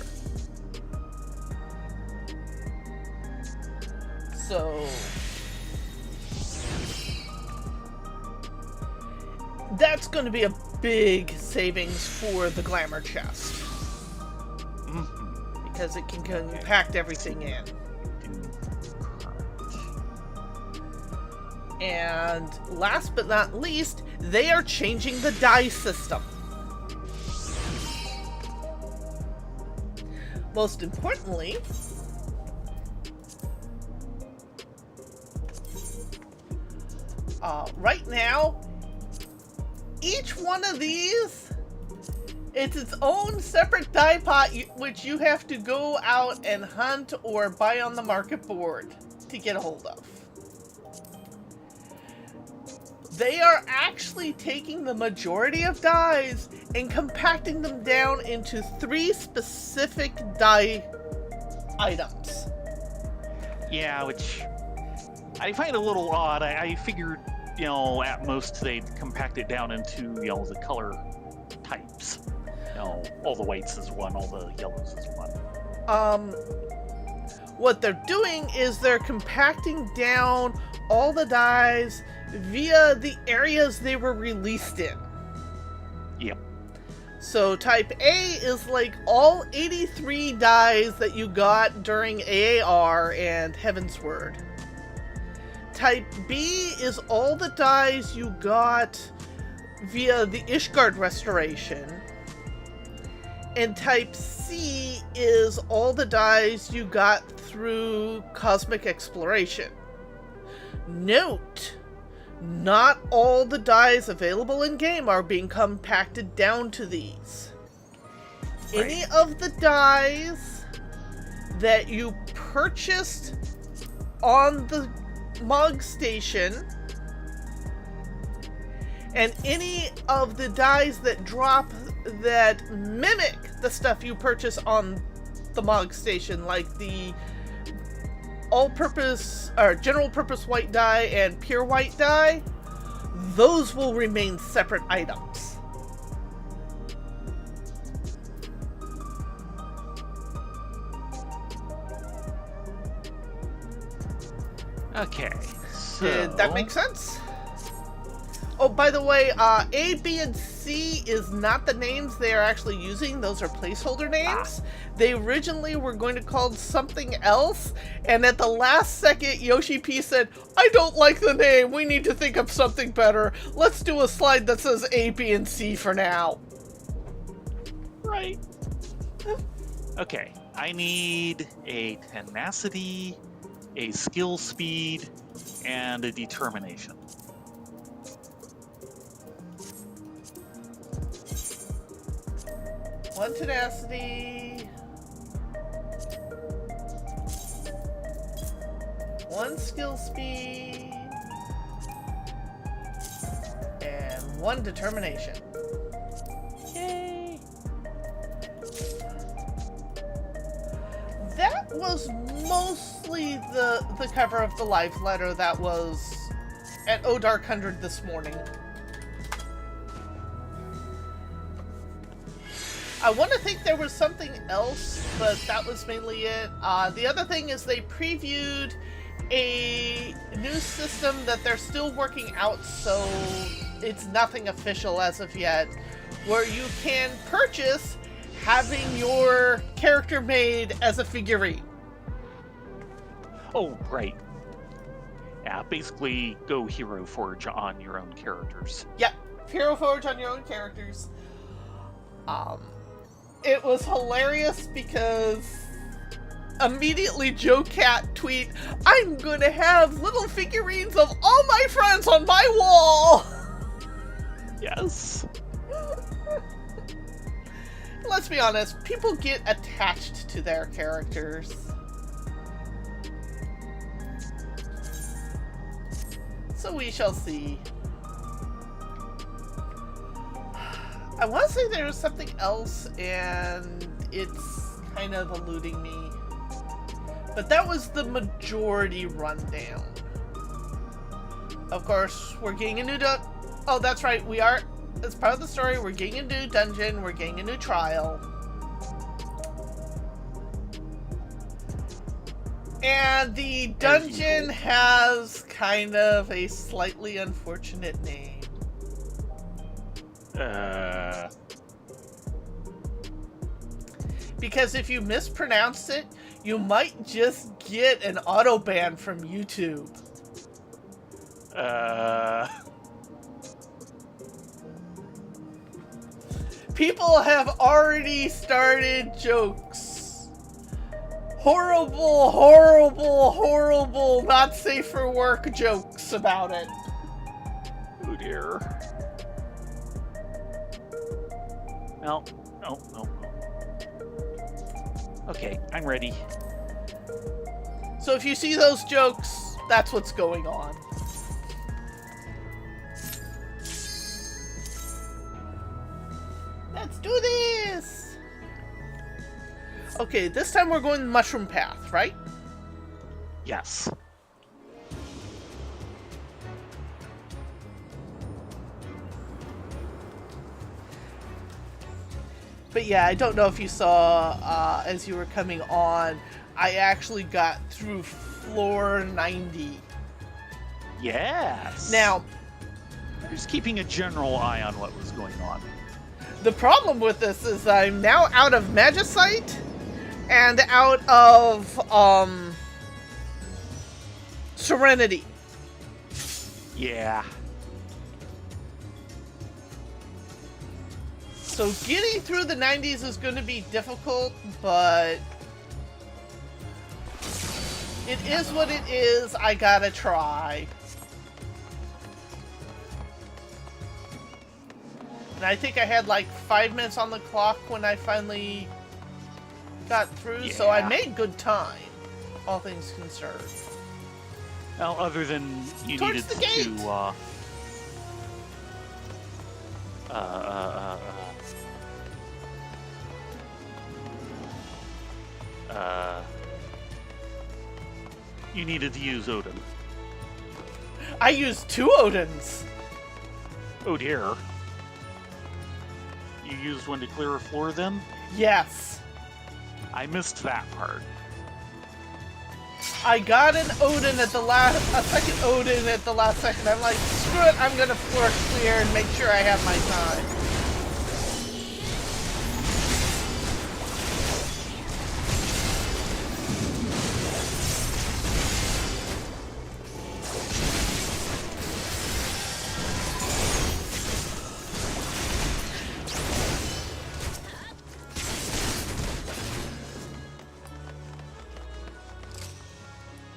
So... that's going to be a big savings for the glamour chest. Because it can compact everything in. And last but not least, they are changing the die system. Most importantly, right now, each one of these, it's its own separate die pot, which you have to go out and hunt or buy on the market board to get a hold of. They are actually taking the majority of dies and compacting them down into 3 specific die items. Yeah, which I find a little odd. I figured, you know, at most they'd compact it down into, you know, the color types. You know, all the whites is one, all the yellows is one. what they're doing is they're compacting down all the dies via the areas they were released in. Yep. So type A is like all 83 dies that you got during AAR and Heavensward. Type B is all the dies you got via the Ishgard restoration. And type C is all the dies you got through cosmic exploration. Note, not all the dies available in-game are being compacted down to these. Right. Any of the dies that you purchased on the Mog Station, and any of the dies that drop that mimic the stuff you purchase on the Mog Station, like the all-purpose or general-purpose white die and pure white die, those will remain separate items. Okay. So... Did that make sense? Oh, by the way, A, B, and C is not the names they are actually using. Those are placeholder names. They originally were going to call something else, and at the last second, Yoshi P said, I don't like the name. We need to think of something better. Let's do a slide that says A, B, and C for now. Right. Okay. I need a tenacity, a skill speed, and a determination. One tenacity. One skill speed. And one determination. Yay! That was mostly the cover of the live letter that was at O Dark 100 this morning. I want to think there was something else, but that was mainly it. The other thing is they previewed a new system that they're still working out, so it's nothing official as of yet, where you can purchase having your character made as a figurine. Oh, right. Yeah, basically go Hero Forge on your own characters. Yep, Hero Forge on your own characters. It was hilarious because immediately Joe Cat tweet, I'm gonna have little figurines of all my friends on my wall! Yes. Let's be honest, people get attached to their characters. So we shall see. I want to say there was something else, and it's kind of eluding me. But that was the majority rundown. Of course, we're getting a new oh, that's right, we are, as part of the story, we're getting a new dungeon, we're getting a new trial. And the dungeon has kind of a slightly unfortunate name. Because if you mispronounce it, you might just get an auto ban from YouTube. People have already started jokes. Horrible, horrible, horrible, not safe for work jokes about it. Oh dear. No. Okay, I'm ready. So if you see those jokes, that's what's going on. Let's do this! Okay, this time we're going the mushroom path, right? Yes. But yeah, I don't know if you saw, as you were coming on, I actually got through floor 90. Yes. Now, just keeping a general eye on what was going on. the problem with this is I'm now out of Magicite and out of, Serenity. Yeah. So getting through the 90s is going to be difficult, but it is what it is. I gotta try. And I think I had like 5 minutes on the clock when I finally got through, so I Yeah. made good time, all things considered. Well, other than you Towards needed the gate. to, you needed to use Odin. I used 2 Odins. Oh dear. You used one to clear a floor then? Yes. I missed that part. I got an Odin at the a second Odin at the last second. I'm like, screw it, I'm gonna floor clear and make sure I have my time.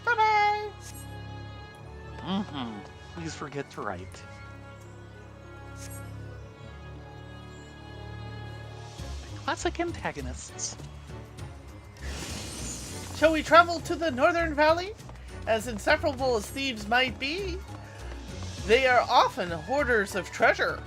Bye-bye! Mm-hmm. Please forget to write. Classic antagonists. Shall we travel to the Northern Valley? As inseparable as thieves might be, they are often hoarders of treasure.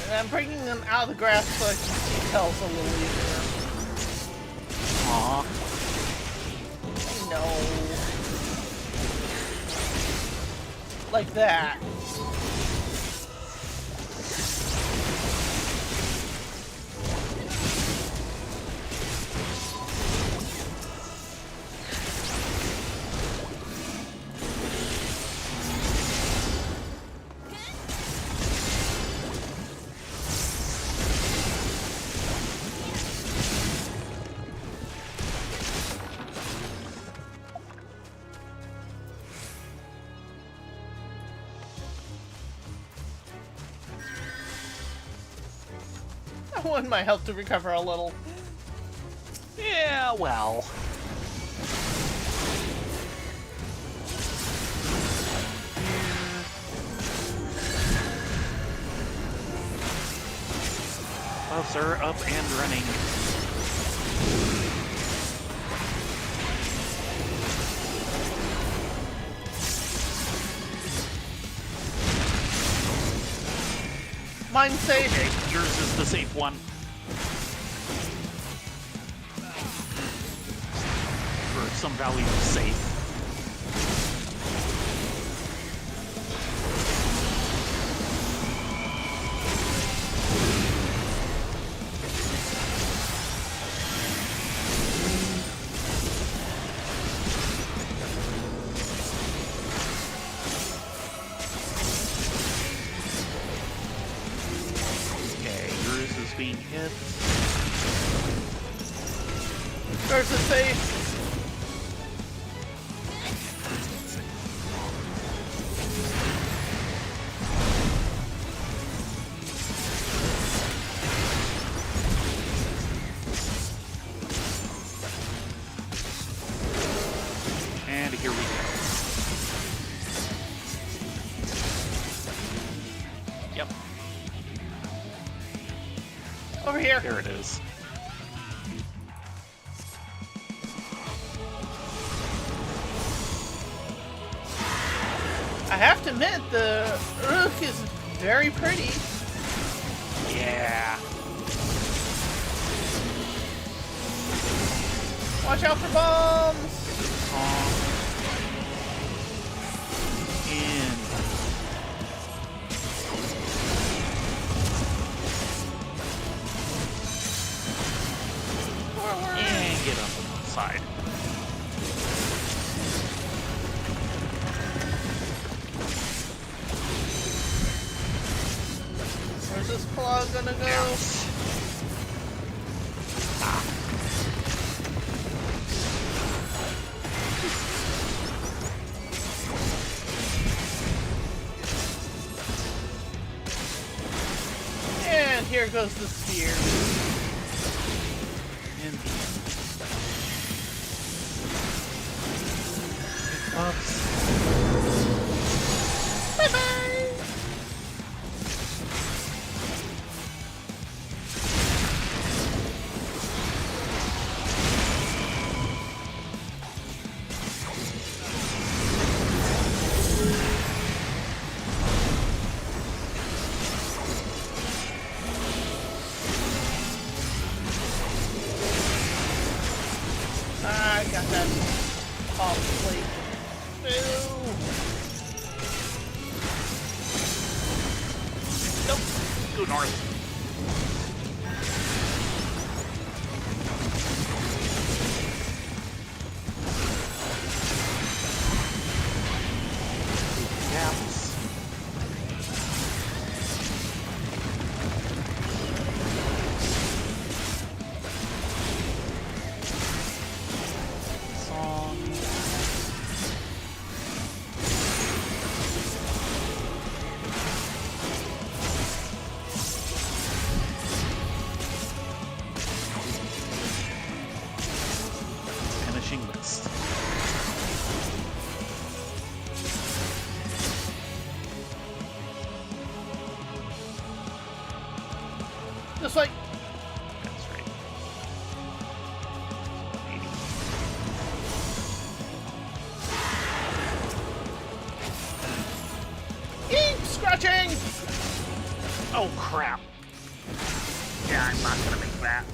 And I'm bringing them out of the grass so I can see tells a little easier. Aw. No. Like that. I want my health to recover a little. Yeah, well. Buffs are up and running. Mine safe. Okay, yours is the safe one. For some value of safe. Where's his face? And here we go. Yep, Over here. there it is. I have to admit, the Uruk is very pretty. Yeah. Watch out for bombs! In. Forward! And get up on the side. Where's this claw gonna go? Yes. And here goes the spear. In. Oops. Bye-bye! I got that off plate. Boo! Nope. Go north. Yes. Song. Finishing list. Just like, That's right. 80. keep scratching! Oh crap. Yeah, I'm not gonna make that.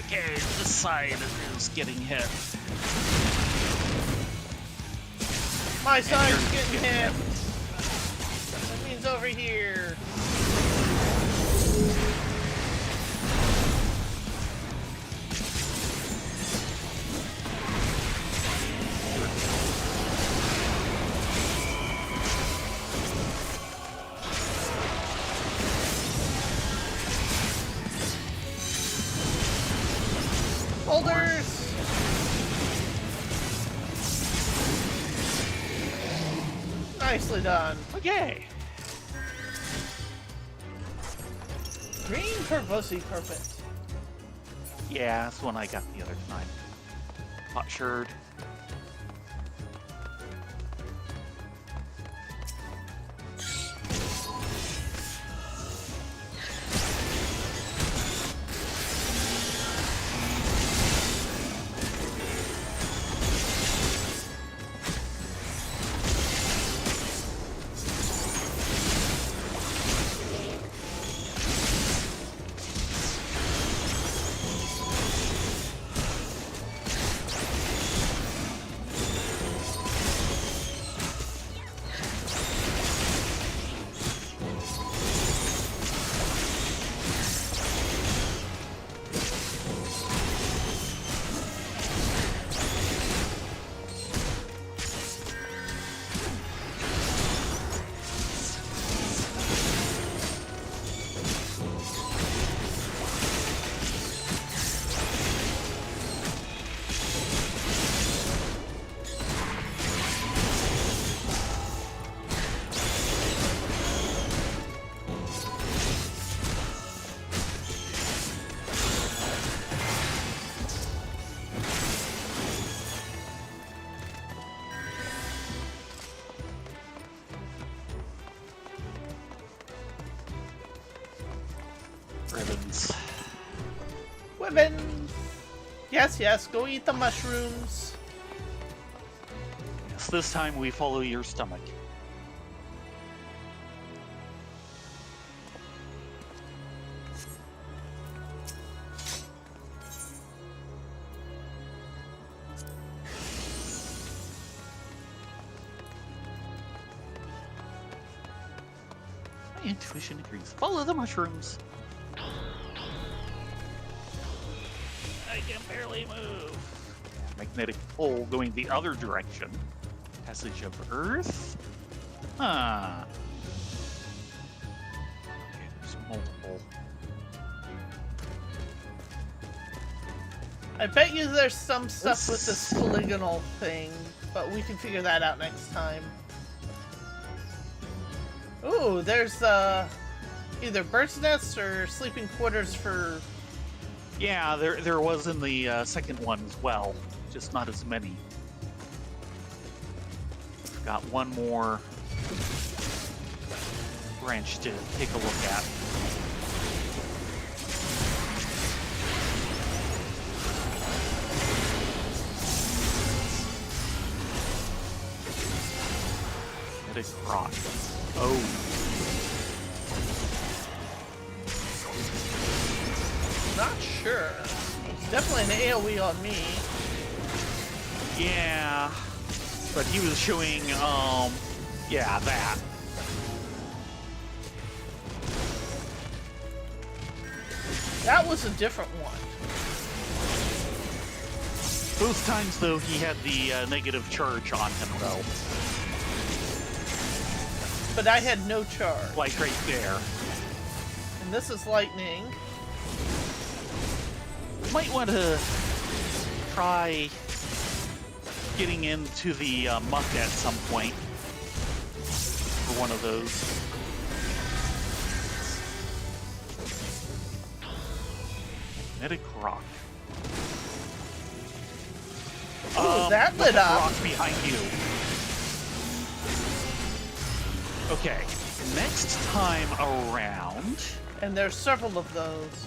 Okay, this side is getting hit. My side's yours is getting getting hit. That means over here. Boulders! Nicely done. Okay. Green Pervosi carpet. Yeah, that's the one I got the other time. Hot shirred. Ribbons. Women! Yes, yes, go eat the mushrooms. Yes, this time we follow your stomach. My intuition agrees. Follow the mushrooms. I can barely move. Magnetic pole going the other direction. Passage of Earth? Huh. Okay, there's multiple. I bet you there's some stuff with this polygonal thing, but we can figure that out next time. Ooh, there's either bird's nests or sleeping quarters for... Yeah, there was in the second one as well, just not as many. Got one more branch to take a look at. Magnetic rock. Oh. Not sure. Definitely an AoE on me. Yeah. But he was showing, yeah, that. That was a different one. Both times, though, he had the negative charge on him, though. But I had no charge. Like right there. And this is lightning. Might want to try getting into the muck at some point for one of those. Magnetic rock. Ooh, that lit up. Rock behind you. Okay, next time around. And there's several of those.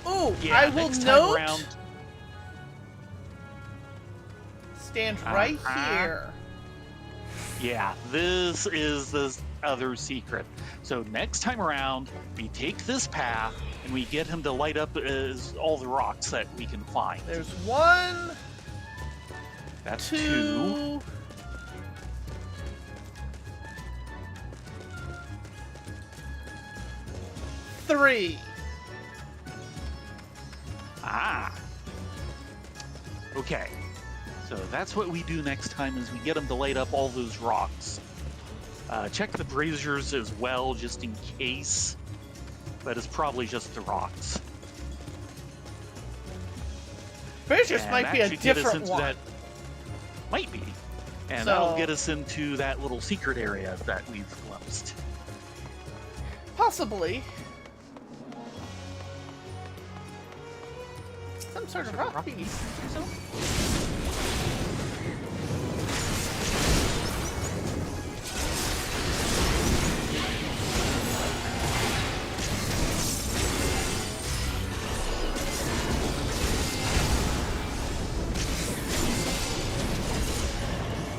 Ooh, Yeah, I will next time note. around. Stand right here. Yeah, this is the other secret. So next time around, we take this path and we get him to light up all the rocks that we can find. There's one, That's two, 3. Ah. Okay. So that's what we do next time is we get him to light up all those rocks. Check the braziers as well, just in case. But it's probably just the rocks. Braziers And might be that a should get us different into one. that- Might be. And So- that'll get us into that little secret area that we've glimpsed. Possibly. Some sort of rock piece.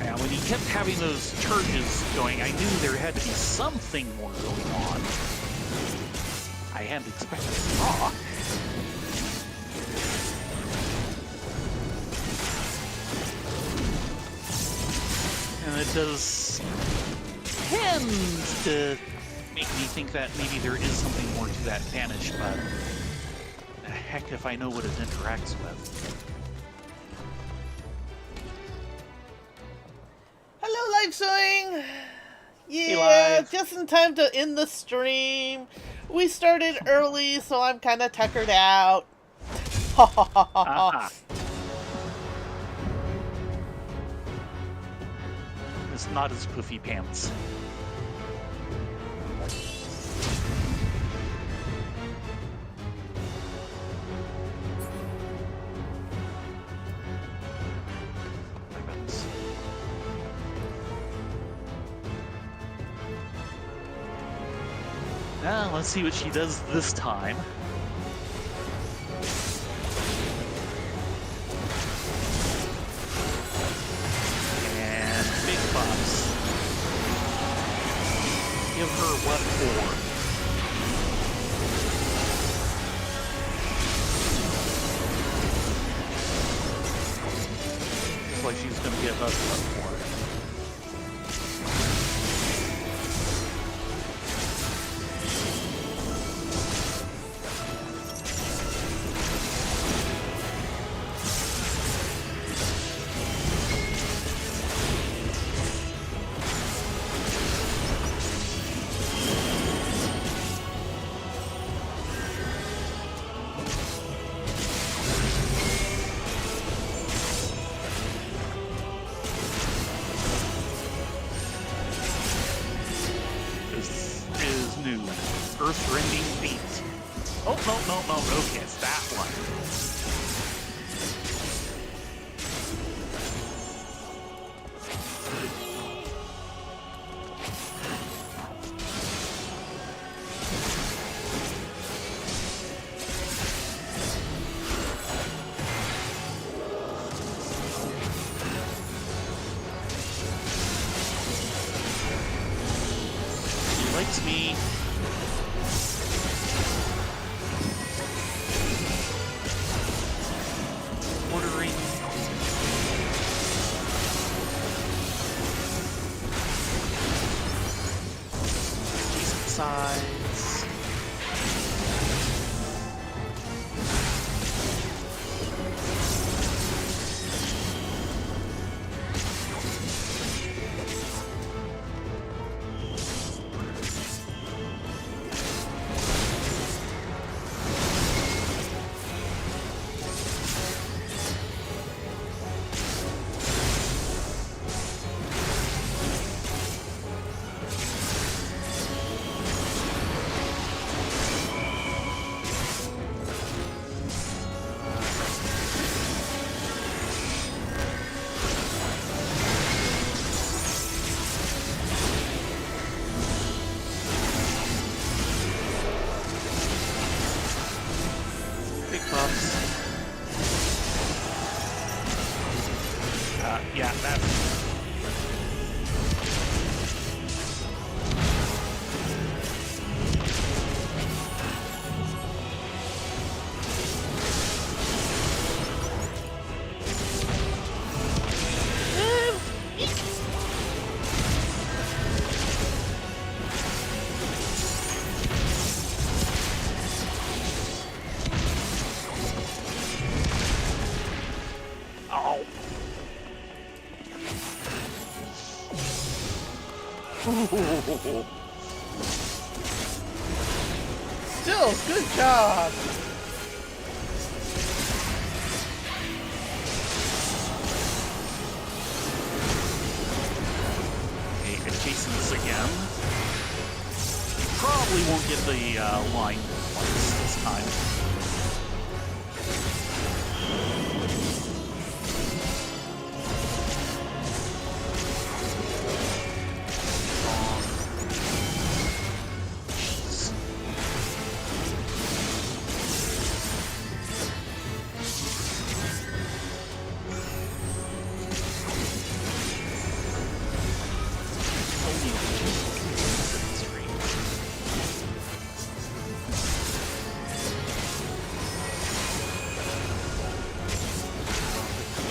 And when he kept having those charges going, I knew there had to be something more going on. I hadn't expected a rock. And it does tend to make me think that maybe there is something more to that vanish, but the heck if I know what it interacts with. Hello, Live Swing! Yeah, Live. just in time to end the stream. We started early, so I'm kind of tuckered out. Ah. It's not as poofy pants. Now let's see what she does this time. Give her what for? Looks like she's gonna give us what for. Earth-rending feet. Oh, no. Okay, it's that one. She likes me. Sides. Yeah, that's... Still, good job. Okay, chasing us again. Probably won't get the line twice this time.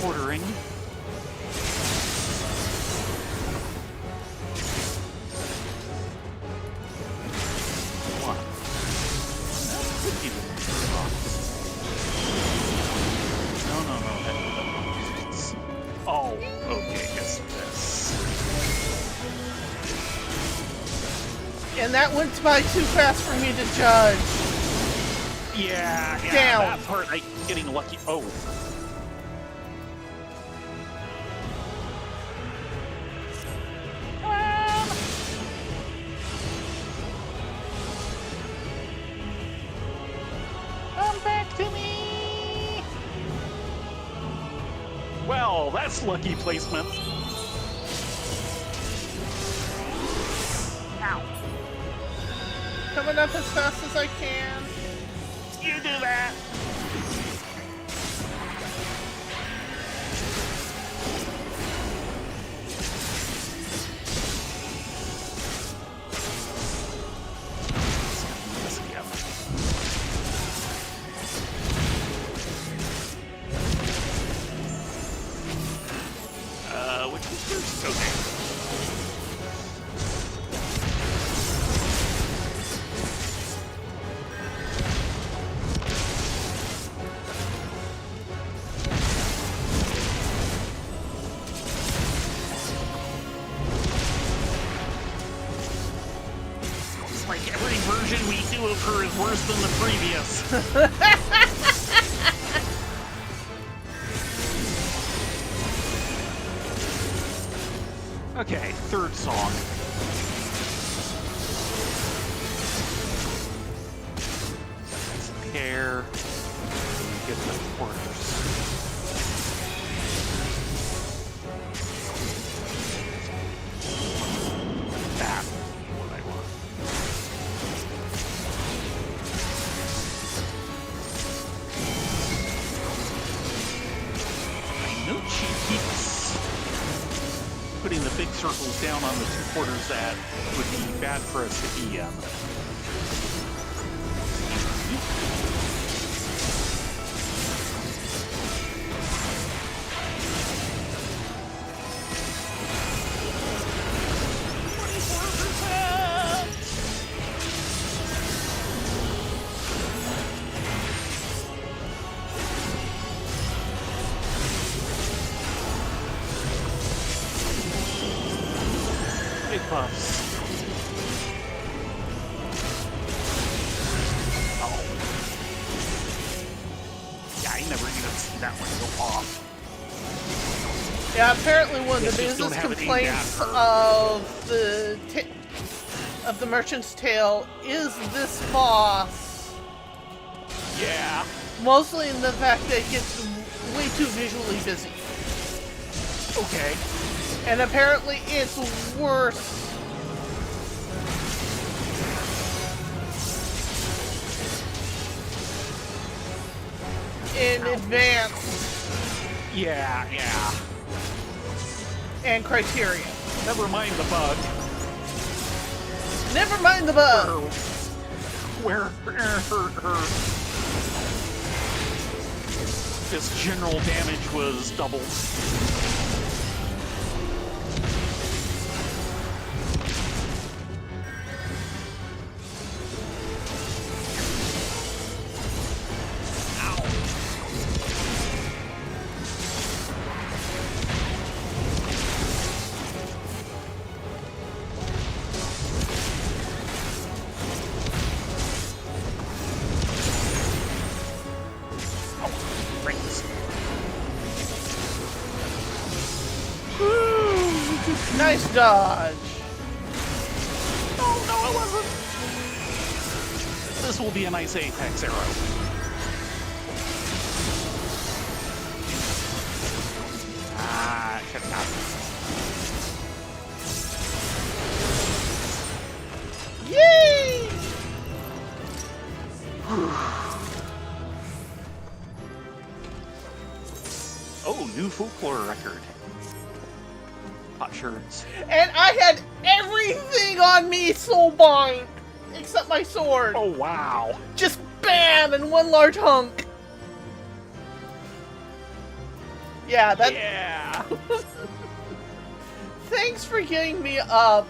Ordering. What? No. Oh, okay, it's this. And that went by too fast for me to judge. Yeah, Down. That part, I'm getting lucky. Oh. Well, that's lucky placement. Ow. Coming up as fast as I can. You do that. It's like every version we do of her is worse than the previous. Okay, third song. Hair. Get the quarters. That's what I want. I know she keeps putting the big circles down on the 2/4 that would be bad for us to EM. Buffs. Oh. Yeah, I never even see that one go off. Yeah, apparently one of the Just biggest don't have it aimed complaints at her. of the Merchant's Tale is this boss. Yeah. Mostly in the fact that it gets way too visually busy. Okay. And apparently it's worse in advanced Yeah, yeah. and Criterion. Never mind the bug. Never mind the bug. Where her this general damage was doubled. Nice dodge. Oh, no, it wasn't. This will be a nice Apex arrow. Ah, should have got it. Yay! Oh, new folklore record. Hot shirts. And I had everything on me soulbind except my sword. Oh, wow. Just bam in one large hunk. Yeah, that. Yeah. Thanks for getting me up.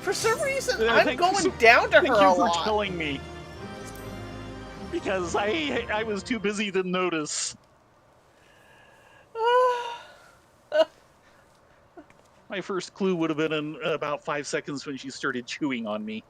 For some reason, Yeah, I'm thank going you down to her Thank a you for lot. telling me. Because I was too busy to notice. My first clue would have been in about 5 seconds when she started chewing on me.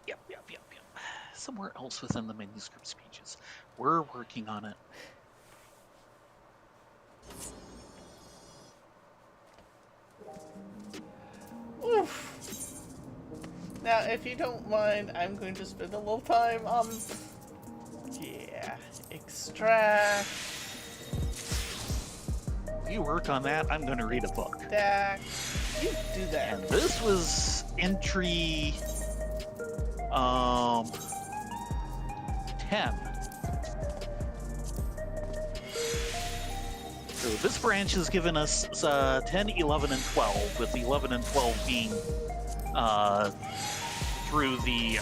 Yep. Somewhere else within the manuscript speeches. We're working on it. Oof. Now, if you don't mind, I'm going to spend a little time on... Yeah. Extract. You work on that, I'm going to read a book. Stack. You do that. And this was entry... 10. So this branch has given us 10, 11, and 12, with 11 and 12 being through the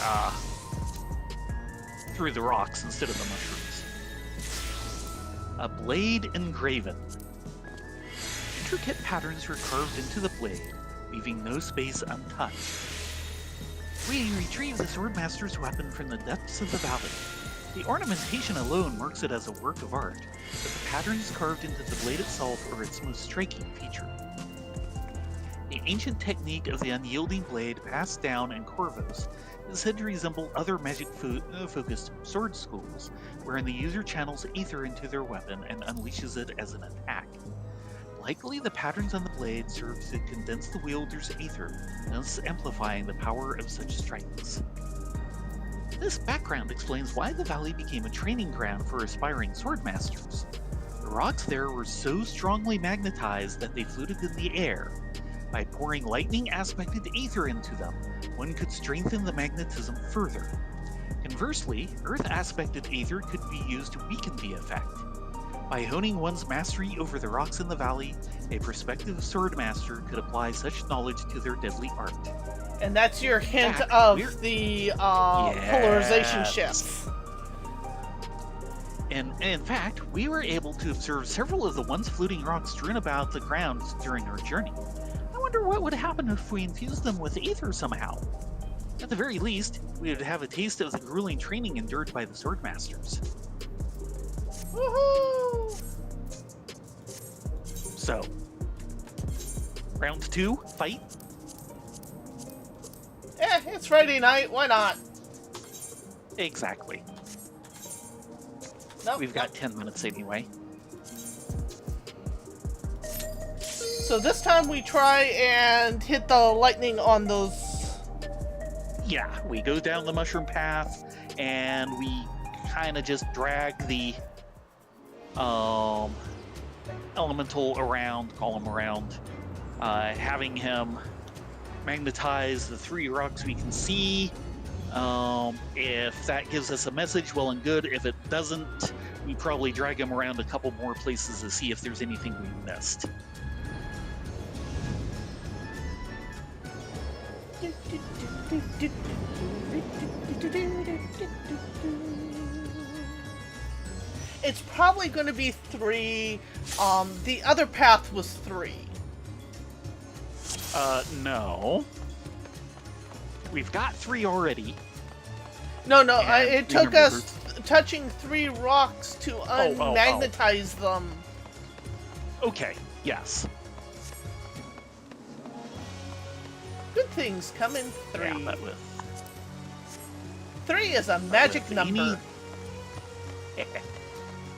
rocks instead of the mushrooms. A blade engraven. Intricate patterns were carved into the blade, leaving no space untouched. We retrieve the Swordmaster's weapon from the depths of the valley. The ornamentation alone marks it as a work of art, but the patterns carved into the blade itself are its most striking feature. The ancient technique of the unyielding blade passed down in Corvos is said to resemble other magic-focused sword schools, wherein the user channels ether into their weapon and unleashes it as an attack. Likely, the patterns on the blade serve to condense the wielder's ether, thus amplifying the power of such strikes. This background explains why the valley became a training ground for aspiring swordmasters. The rocks there were so strongly magnetized that they floated in the air. By pouring lightning-aspected ether into them, one could strengthen the magnetism further. Conversely, earth-aspected ether could be used to weaken the effect. By honing one's mastery over the rocks in the valley, a prospective swordmaster could apply such knowledge to their deadly art. And that's your hint fact, of the polarization Yes. shifts. And in fact, we were able to observe several of the once floating rocks strewn about the ground during our journey. I wonder what would happen if we infused them with ether somehow. At the very least, we would have a taste of the grueling training endured by the swordmasters. Woohoo! So, round 2, fight. It's Friday night. Why not? Exactly. Nope, We've got 10 minutes anyway. So this time we try and hit the lightning on those. Yeah, we go down the mushroom path, and we kind of just drag the elemental around, column around, having him magnetize the 3 rocks we can see. If that gives us a message, well and good. If it doesn't, we probably drag him around a couple more places to see if there's anything we missed. It's probably going to be 3. The other path was 3. No. We've got 3 already. No, And it we took remembered- us touching 3 rocks to unmagnetize them. Okay, yes. Good things come in 3. Yeah, that was... 3 is a magic with number.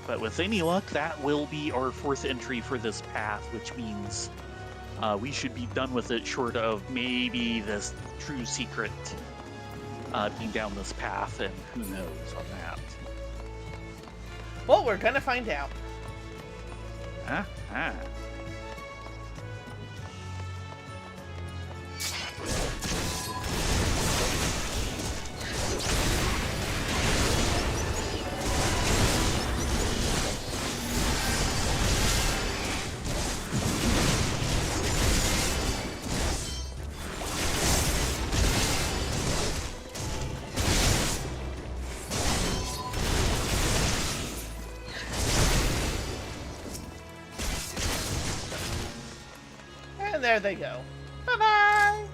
But with any luck, that will be our 4th entry for this path, which means we should be done with it short of maybe this true secret being down this path, and who knows on that. Well, we're gonna find out. Ah. And there they go. Bye-bye!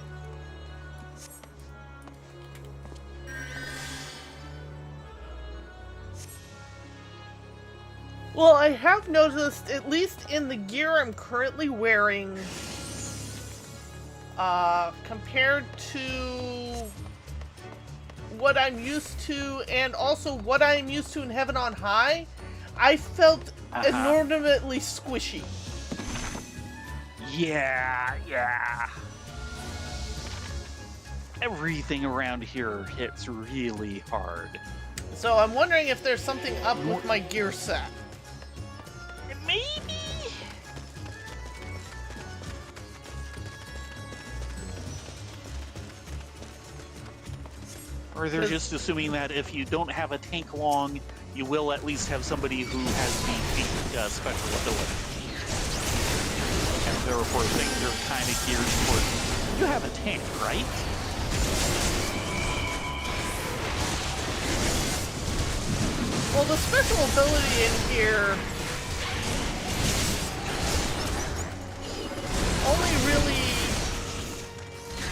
Well, I have noticed, at least in the gear I'm currently wearing, compared to what I'm used to, and also what I'm used to in Heaven on High, I felt inordinately squishy. Yeah. Everything around here hits really hard. So I'm wondering if there's something up with my gear set. Maybe. Or they're just assuming that if you don't have a tank long, you will at least have somebody who has the special ability. And therefore they're kind of geared toward, you have a tank, right? Well, the special ability in here only really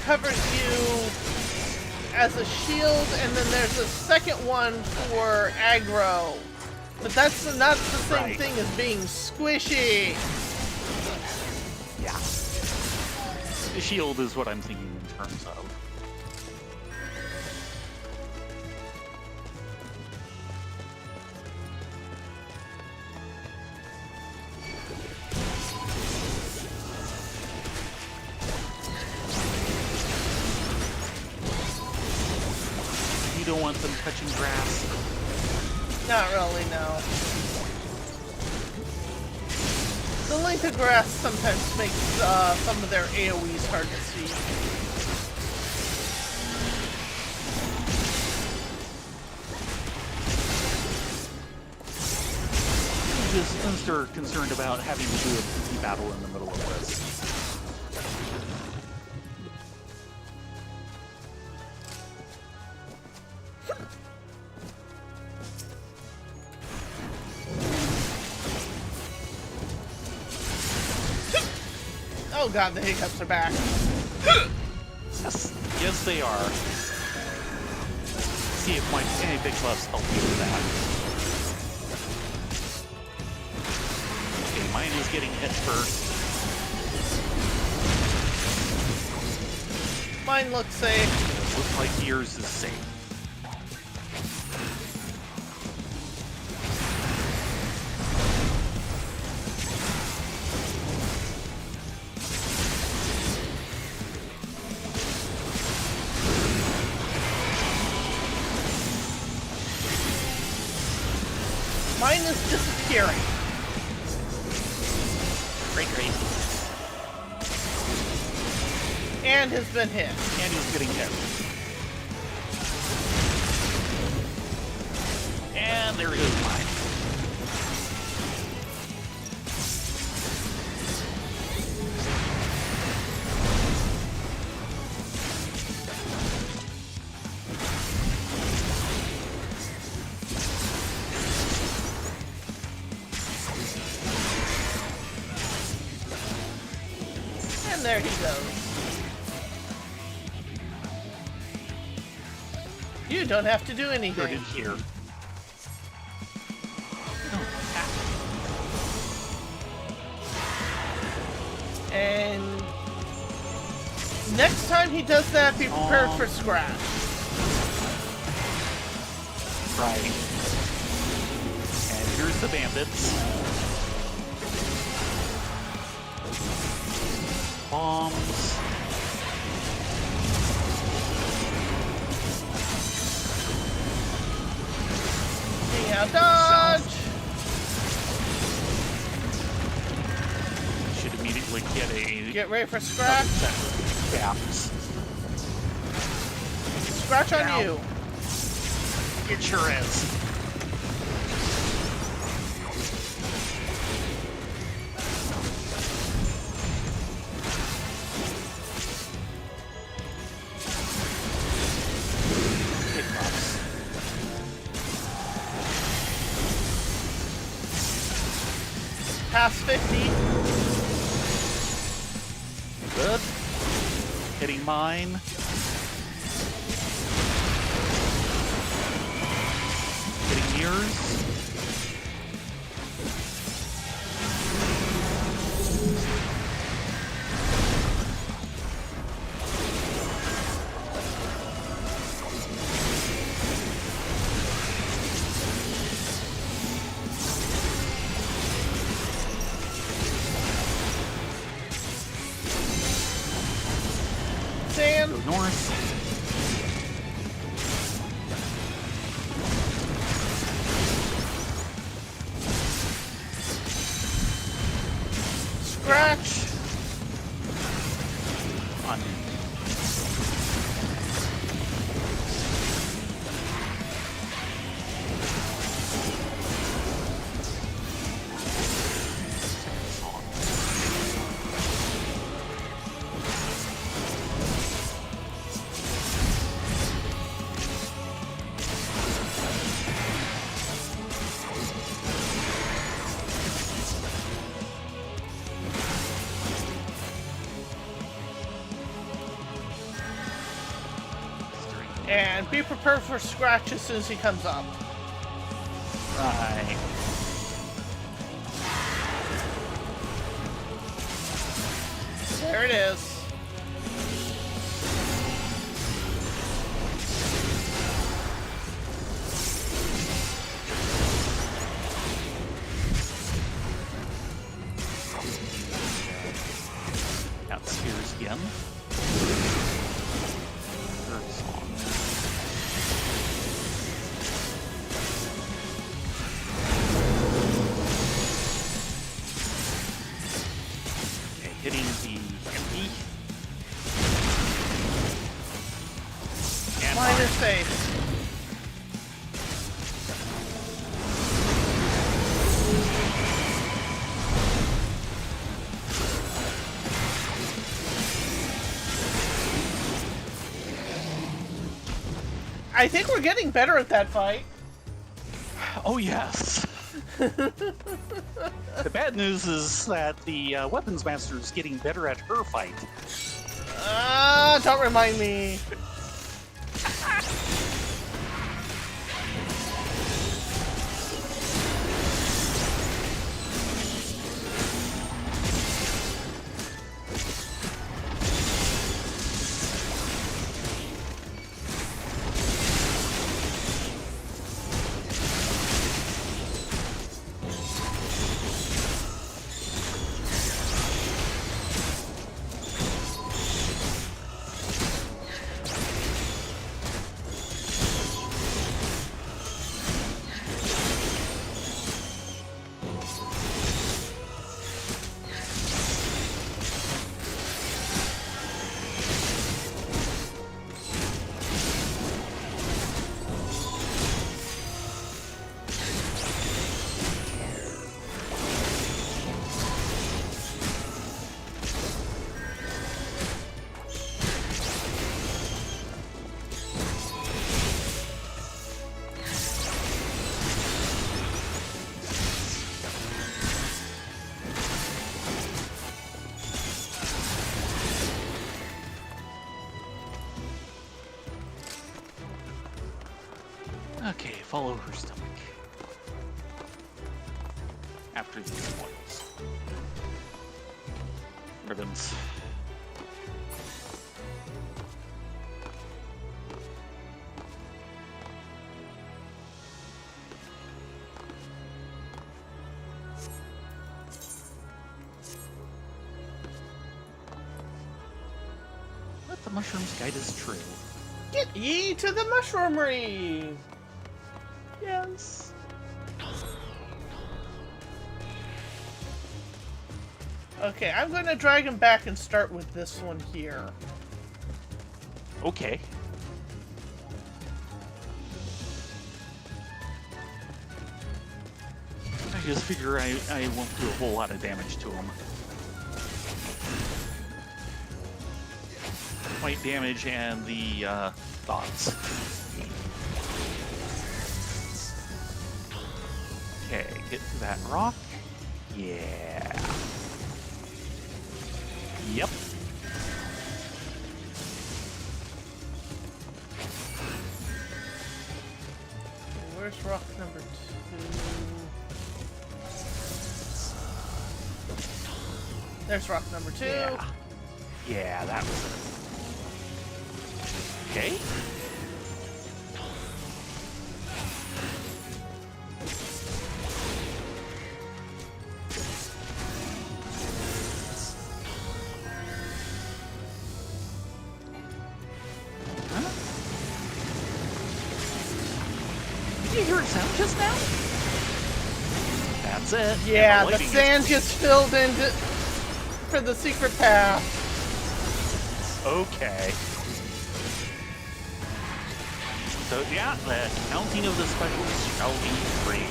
covers you as a shield, and then there's a second one for aggro. But that's not the same thing as being squishy. Yeah. The shield is what I'm thinking in terms of. You don't want them touching grass. Not really, no. The length of grass sometimes makes some of their AoEs hard to see. Just since they're concerned about having to do a PvP battle in the middle of this. Oh god, the hiccups are back. Yes, yes they are. See if any big gloves help you with that. Okay, mine is getting hit first. Mine looks safe. Looks like yours is safe. Mine is disappearing. Great. And has been hit. And he's getting hit. And there goes mine. And there he goes. You don't have to do Put anything. it here. And next time he does that, be prepared for scratch. Right. And here's the bandits. Bombs. Anyhow, dodge! Should immediately get a Get ready for scratch. gaps. Scratch on Ow. you. It sure is. Hiccups. Past 50. Good. Hitting mine. Hitting yours. Sand. Go north. And be prepared for Scratch as soon as he comes up. Right. There it is. Got spears again. Third song. Okay, hitting the empty. And Mine fire. is safe. I think we're getting better at that fight. Oh yes. The bad news is that the weapons master is getting better at her fight. Don't remind me. Okay, follow her stomach. After these spoils. Ribbons. Let the mushrooms guide us true. Get ye to the mushroomery! Yes. Okay, I'm gonna drag him back and start with this one here. Okay. I just figure I won't do a whole lot of damage to him. White damage and the thoughts. Okay, get to that rock. Yeah. Yep. Where's rock number 2? There's rock number 2. Yeah. Yeah, that was it. Okay. Huh? Did you hear a sound just now? That's it. Yeah, And the lighting is sand just filled into for the secret path. okay. So yeah, the counting of the specials shall be free.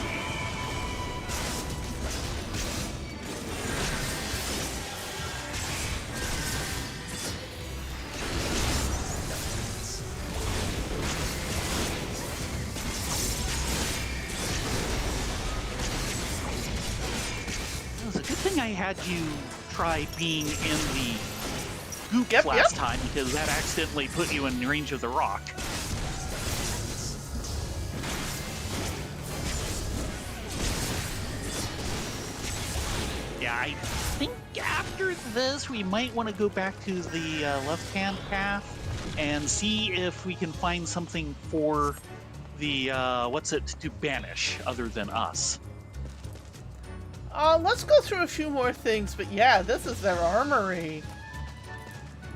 It was a good thing I had you try being in the goop Yep, last yep. time because that accidentally put you in range of the rock. yeah, I think after this we might want to go back to the left-hand path and see if we can find something for the to banish other than us. Let's go through a few more things, but yeah, this is their armory.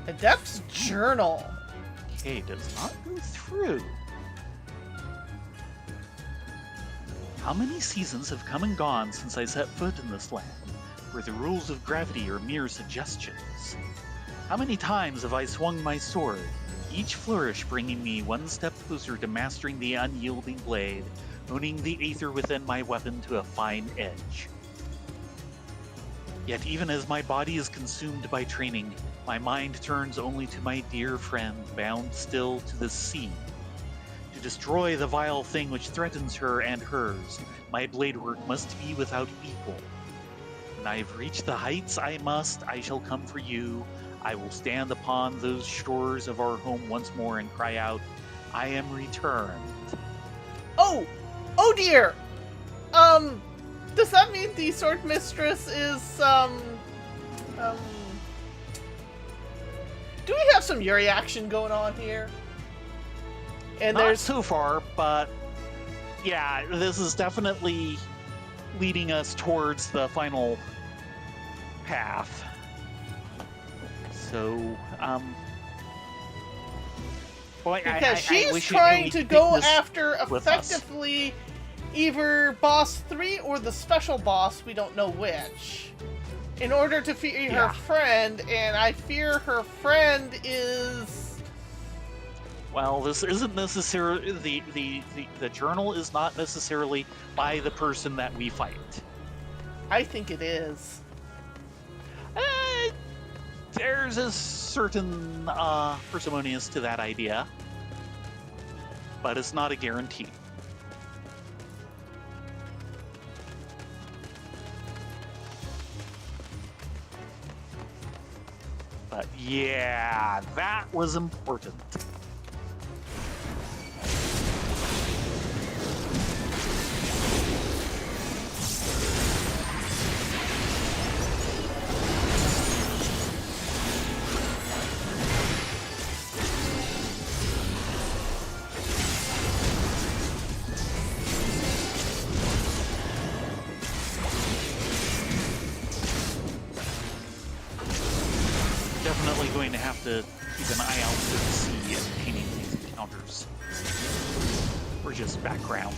Adept's Journal. Okay, does not go through. How many seasons have come and gone since I set foot in this land, where the rules of gravity are mere suggestions? How many times have I swung my sword, each flourish bringing me one step closer to mastering the unyielding blade, honing the aether within my weapon to a fine edge? Yet even as my body is consumed by training, my mind turns only to my dear friend, bound still to the sea. To destroy the vile thing which threatens her and hers, my blade work must be without equal. When I have reached the heights I shall come for you. I will stand upon those shores of our home once more and cry out, I am returned. Oh dear! Does that mean the Sword Mistress is, do we have some Yuri action going on here? And Not there's so far, but yeah, this is definitely leading us towards the final path. So, boy, because I she's wish trying we to could go take this after with us. effectively either boss 3 or the special boss, we don't know which, in order to free her Yeah. friend, and I fear her friend is... Well, this isn't necessarily the journal is not necessarily by the person that we fight. I think it is. There's a certain parsimonious to that idea, but it's not a guarantee. But yeah, that was important. Definitely going to have to keep an eye out to see and painting these encounters. Or just background.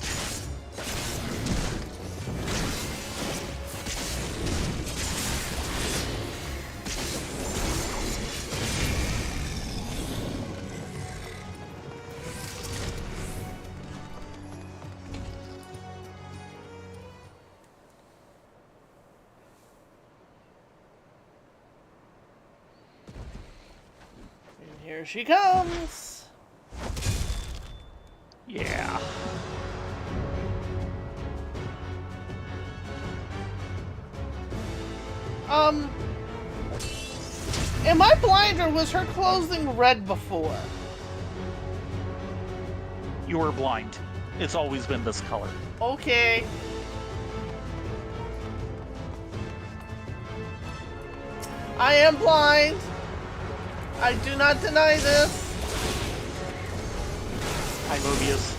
And here she comes! Yeah. Am I blind or was her clothing red before? You are blind. It's always been this color. Okay. I am blind. I do not deny this. Hi, Mobius.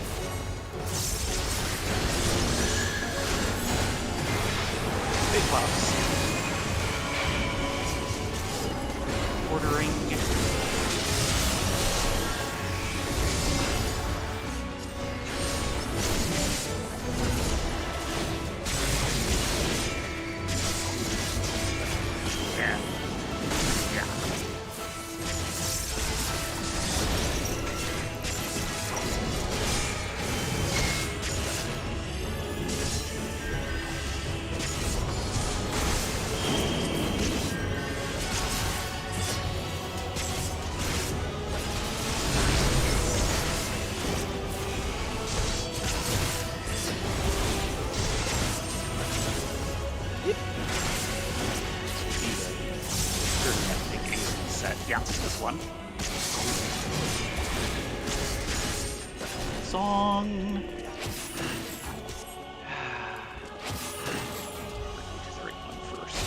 Big pops. Ordering. Yeah. Yeah. Yeah, this one. Song. Which is the right one first.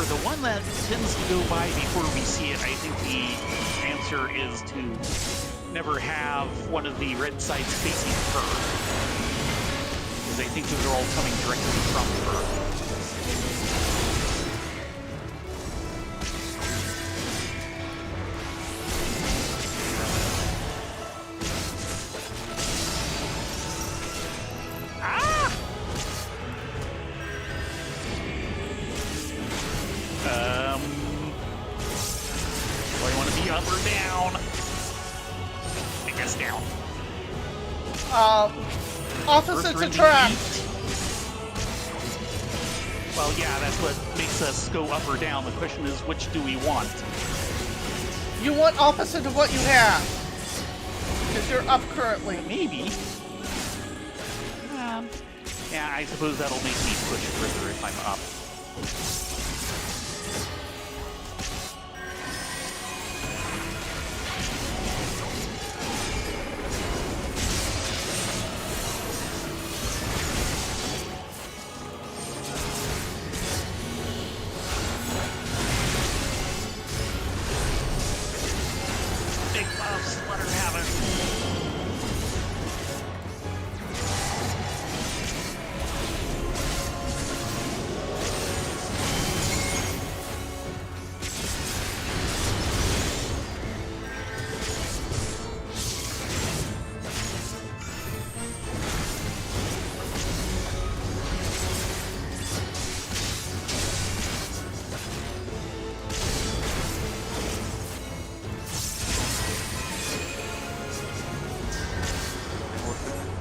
the one that tends to go by before we see it, I think the answer is to never have one of the red sides facing her. Because I think those are all coming directly from her. Do I want to be up or down? I guess down. Opposite Earth attract. Well, yeah, that's what makes us go up or down. The question is, which do we want? You want opposite of what you have. Because you're up currently. Maybe. Yeah, I suppose that'll make me push further if I'm up. Big buffs, let her have it.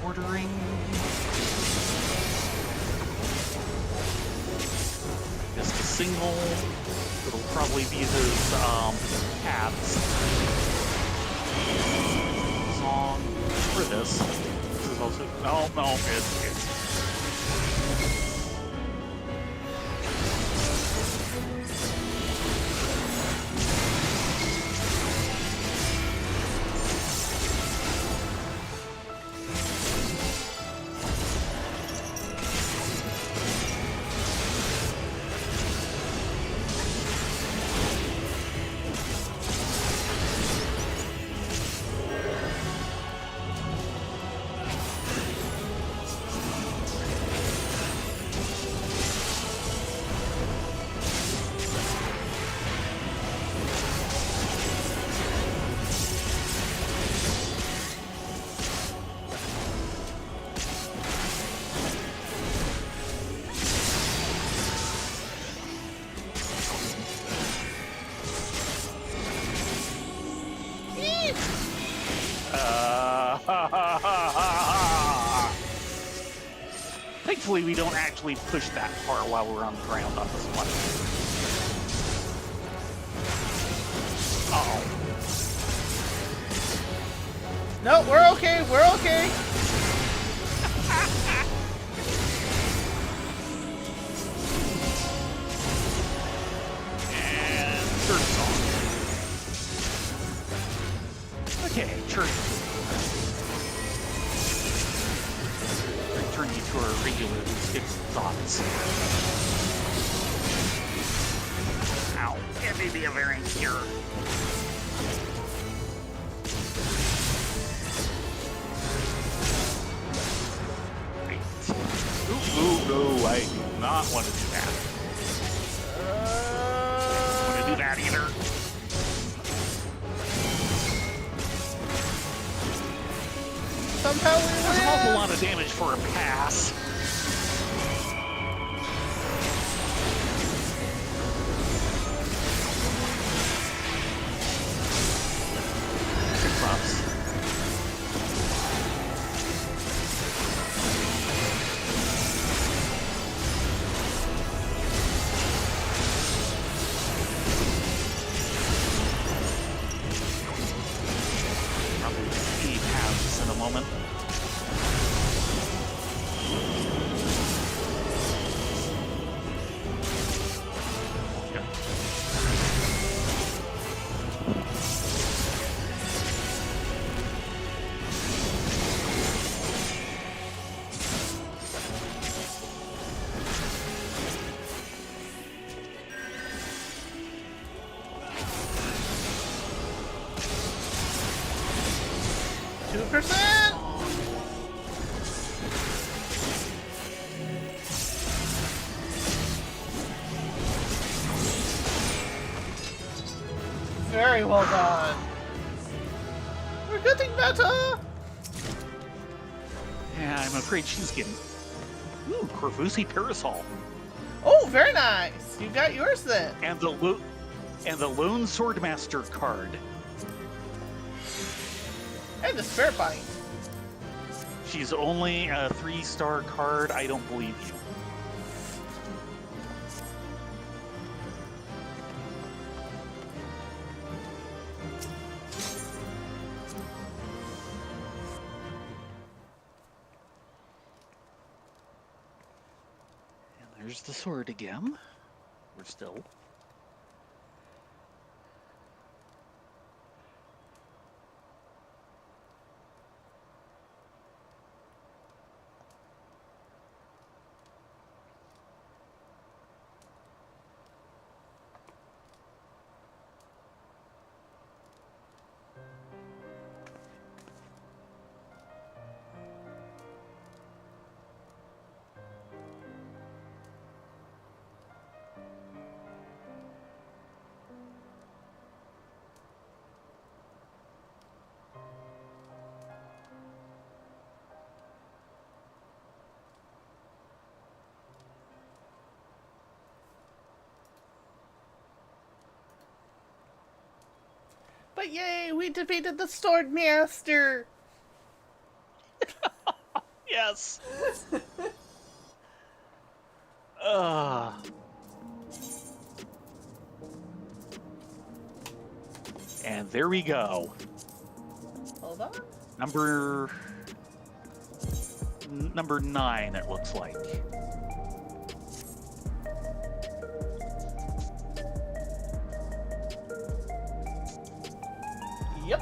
Ordering. Just a single. It'll probably be those paths. Song for this. This is also no, it's Thankfully, we don't actually push that far while we're on the ground on this one. Uh-oh. No, we're okay. We're okay. And church song. Okay, church. Return you to our regular skip thoughts. Ow. It may be a variant here. Wait. Ooh, no, I do not want to do that. I don't want to do that either. Somehow we That's an awful win. lot of damage for a pass. Good buffs. Probably see paths in a moment. 100%! Very well done. We're getting better! Yeah, I'm afraid she's getting... Ooh, Corvusi Parasol. Oh, very nice. You got yours then. And the Lone Swordmaster card. And the Spirit Bind. She's only a 3-star card. I don't believe you. And there's the sword again. We're still. But yay, we defeated the Sword Master! Yes. And there we go. Hold on. Number 9, it looks like. Yep.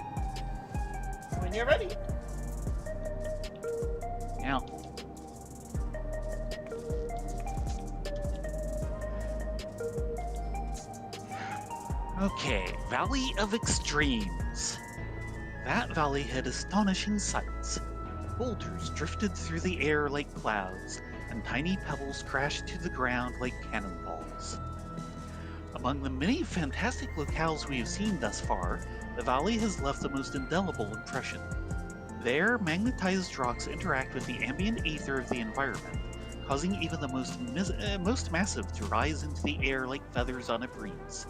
When you're ready. Yeah. Okay, Valley of Extremes. That valley had astonishing sights. Boulders drifted through the air like clouds, and tiny pebbles crashed to the ground like cannonballs. Among the many fantastic locales we have seen thus far, the valley has left the most indelible impression. There, magnetized rocks interact with the ambient ether of the environment, causing even the most massive to rise into the air like feathers on a breeze.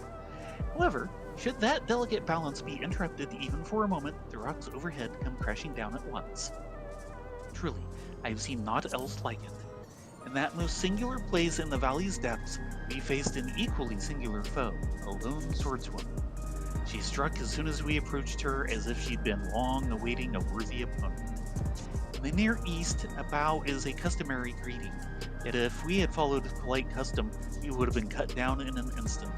However, should that delicate balance be interrupted even for a moment, the rocks overhead come crashing down at once. Truly, I have seen naught else like it. In that most singular place in the valley's depths, we faced an equally singular foe, a lone swordswoman. She struck as soon as we approached her, as if she'd been long awaiting a worthy opponent. In the Near East, a bow is a customary greeting, yet if we had followed polite custom, we would have been cut down in an instant.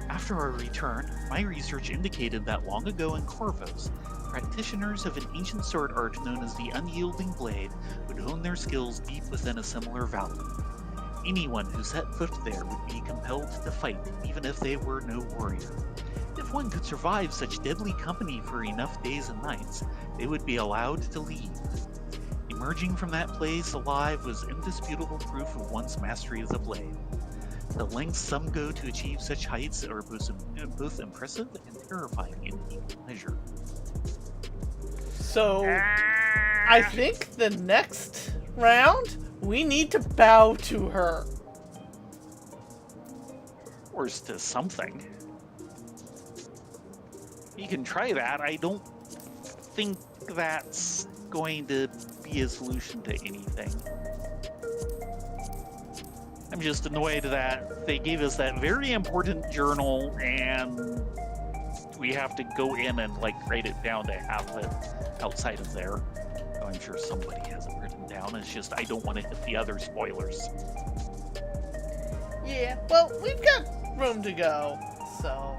After our return, my research indicated that long ago in Corvos, practitioners of an ancient sword art known as the Unyielding Blade would hone their skills deep within a similar valley. Anyone who set foot there would be compelled to fight, even if they were no warrior. If one could survive such deadly company for enough days and nights, they would be allowed to leave. Emerging from that place alive was indisputable proof of one's mastery of the blade. The lengths some go to achieve such heights are both impressive and terrifying in equal measure. So, I think the next round, we need to bow to her. Or to something. You can try that. I don't think that's going to be a solution to anything. I'm just annoyed that they gave us that very important journal and we have to go in and write it down to have it outside of there. Oh, I'm sure somebody has it written down. It's just I don't want to hit the other spoilers. Yeah, well, we've got room to go, so...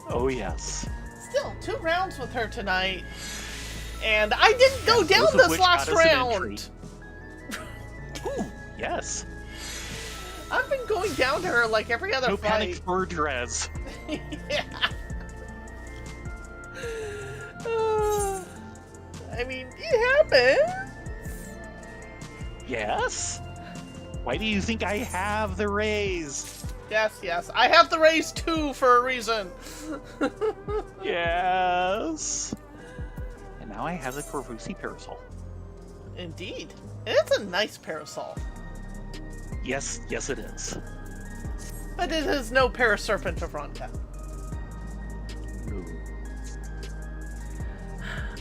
Oh, yes. Still, 2 rounds with her tonight. And I didn't go down Both of this which last got us an entry. round! Ooh, yes. I've been going down to her like every other No fight. panic for Drez. Yeah. I mean, it happens. Yes? Why do you think I have the raise? Yes. I have the raise too for a reason. Yes. And now I have the Corvusi parasol. Indeed. It's a nice parasol. Yes, it is. But it is no Paraserpent of Ronka. No.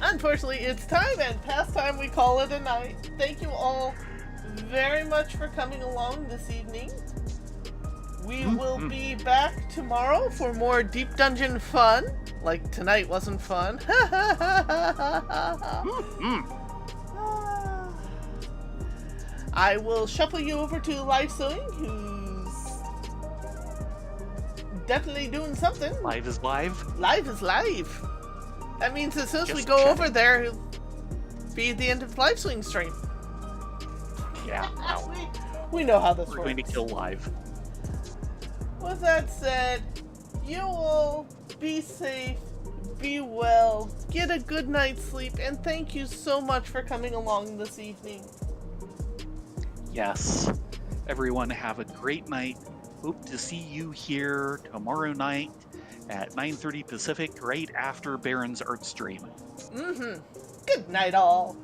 Unfortunately, it's time, and past time we call it a night. Thank you all very much for coming along this evening. We will be back tomorrow for more Deep Dungeon fun. Like tonight wasn't fun. I will shuffle you over to Live Sewing, who's definitely doing something. Live is live. Live is live. That means as soon as we Just go checking. over there, it'll be the end of the Live Swing stream. Yeah, well, We know how this we're works. going to kill live. With that said, you all be safe, be well, get a good night's sleep, and thank you so much for coming along this evening. Yes. Everyone have a great night. Hope to see you here tomorrow night at 9:30 Pacific, right after Baron's art stream. Good night, all.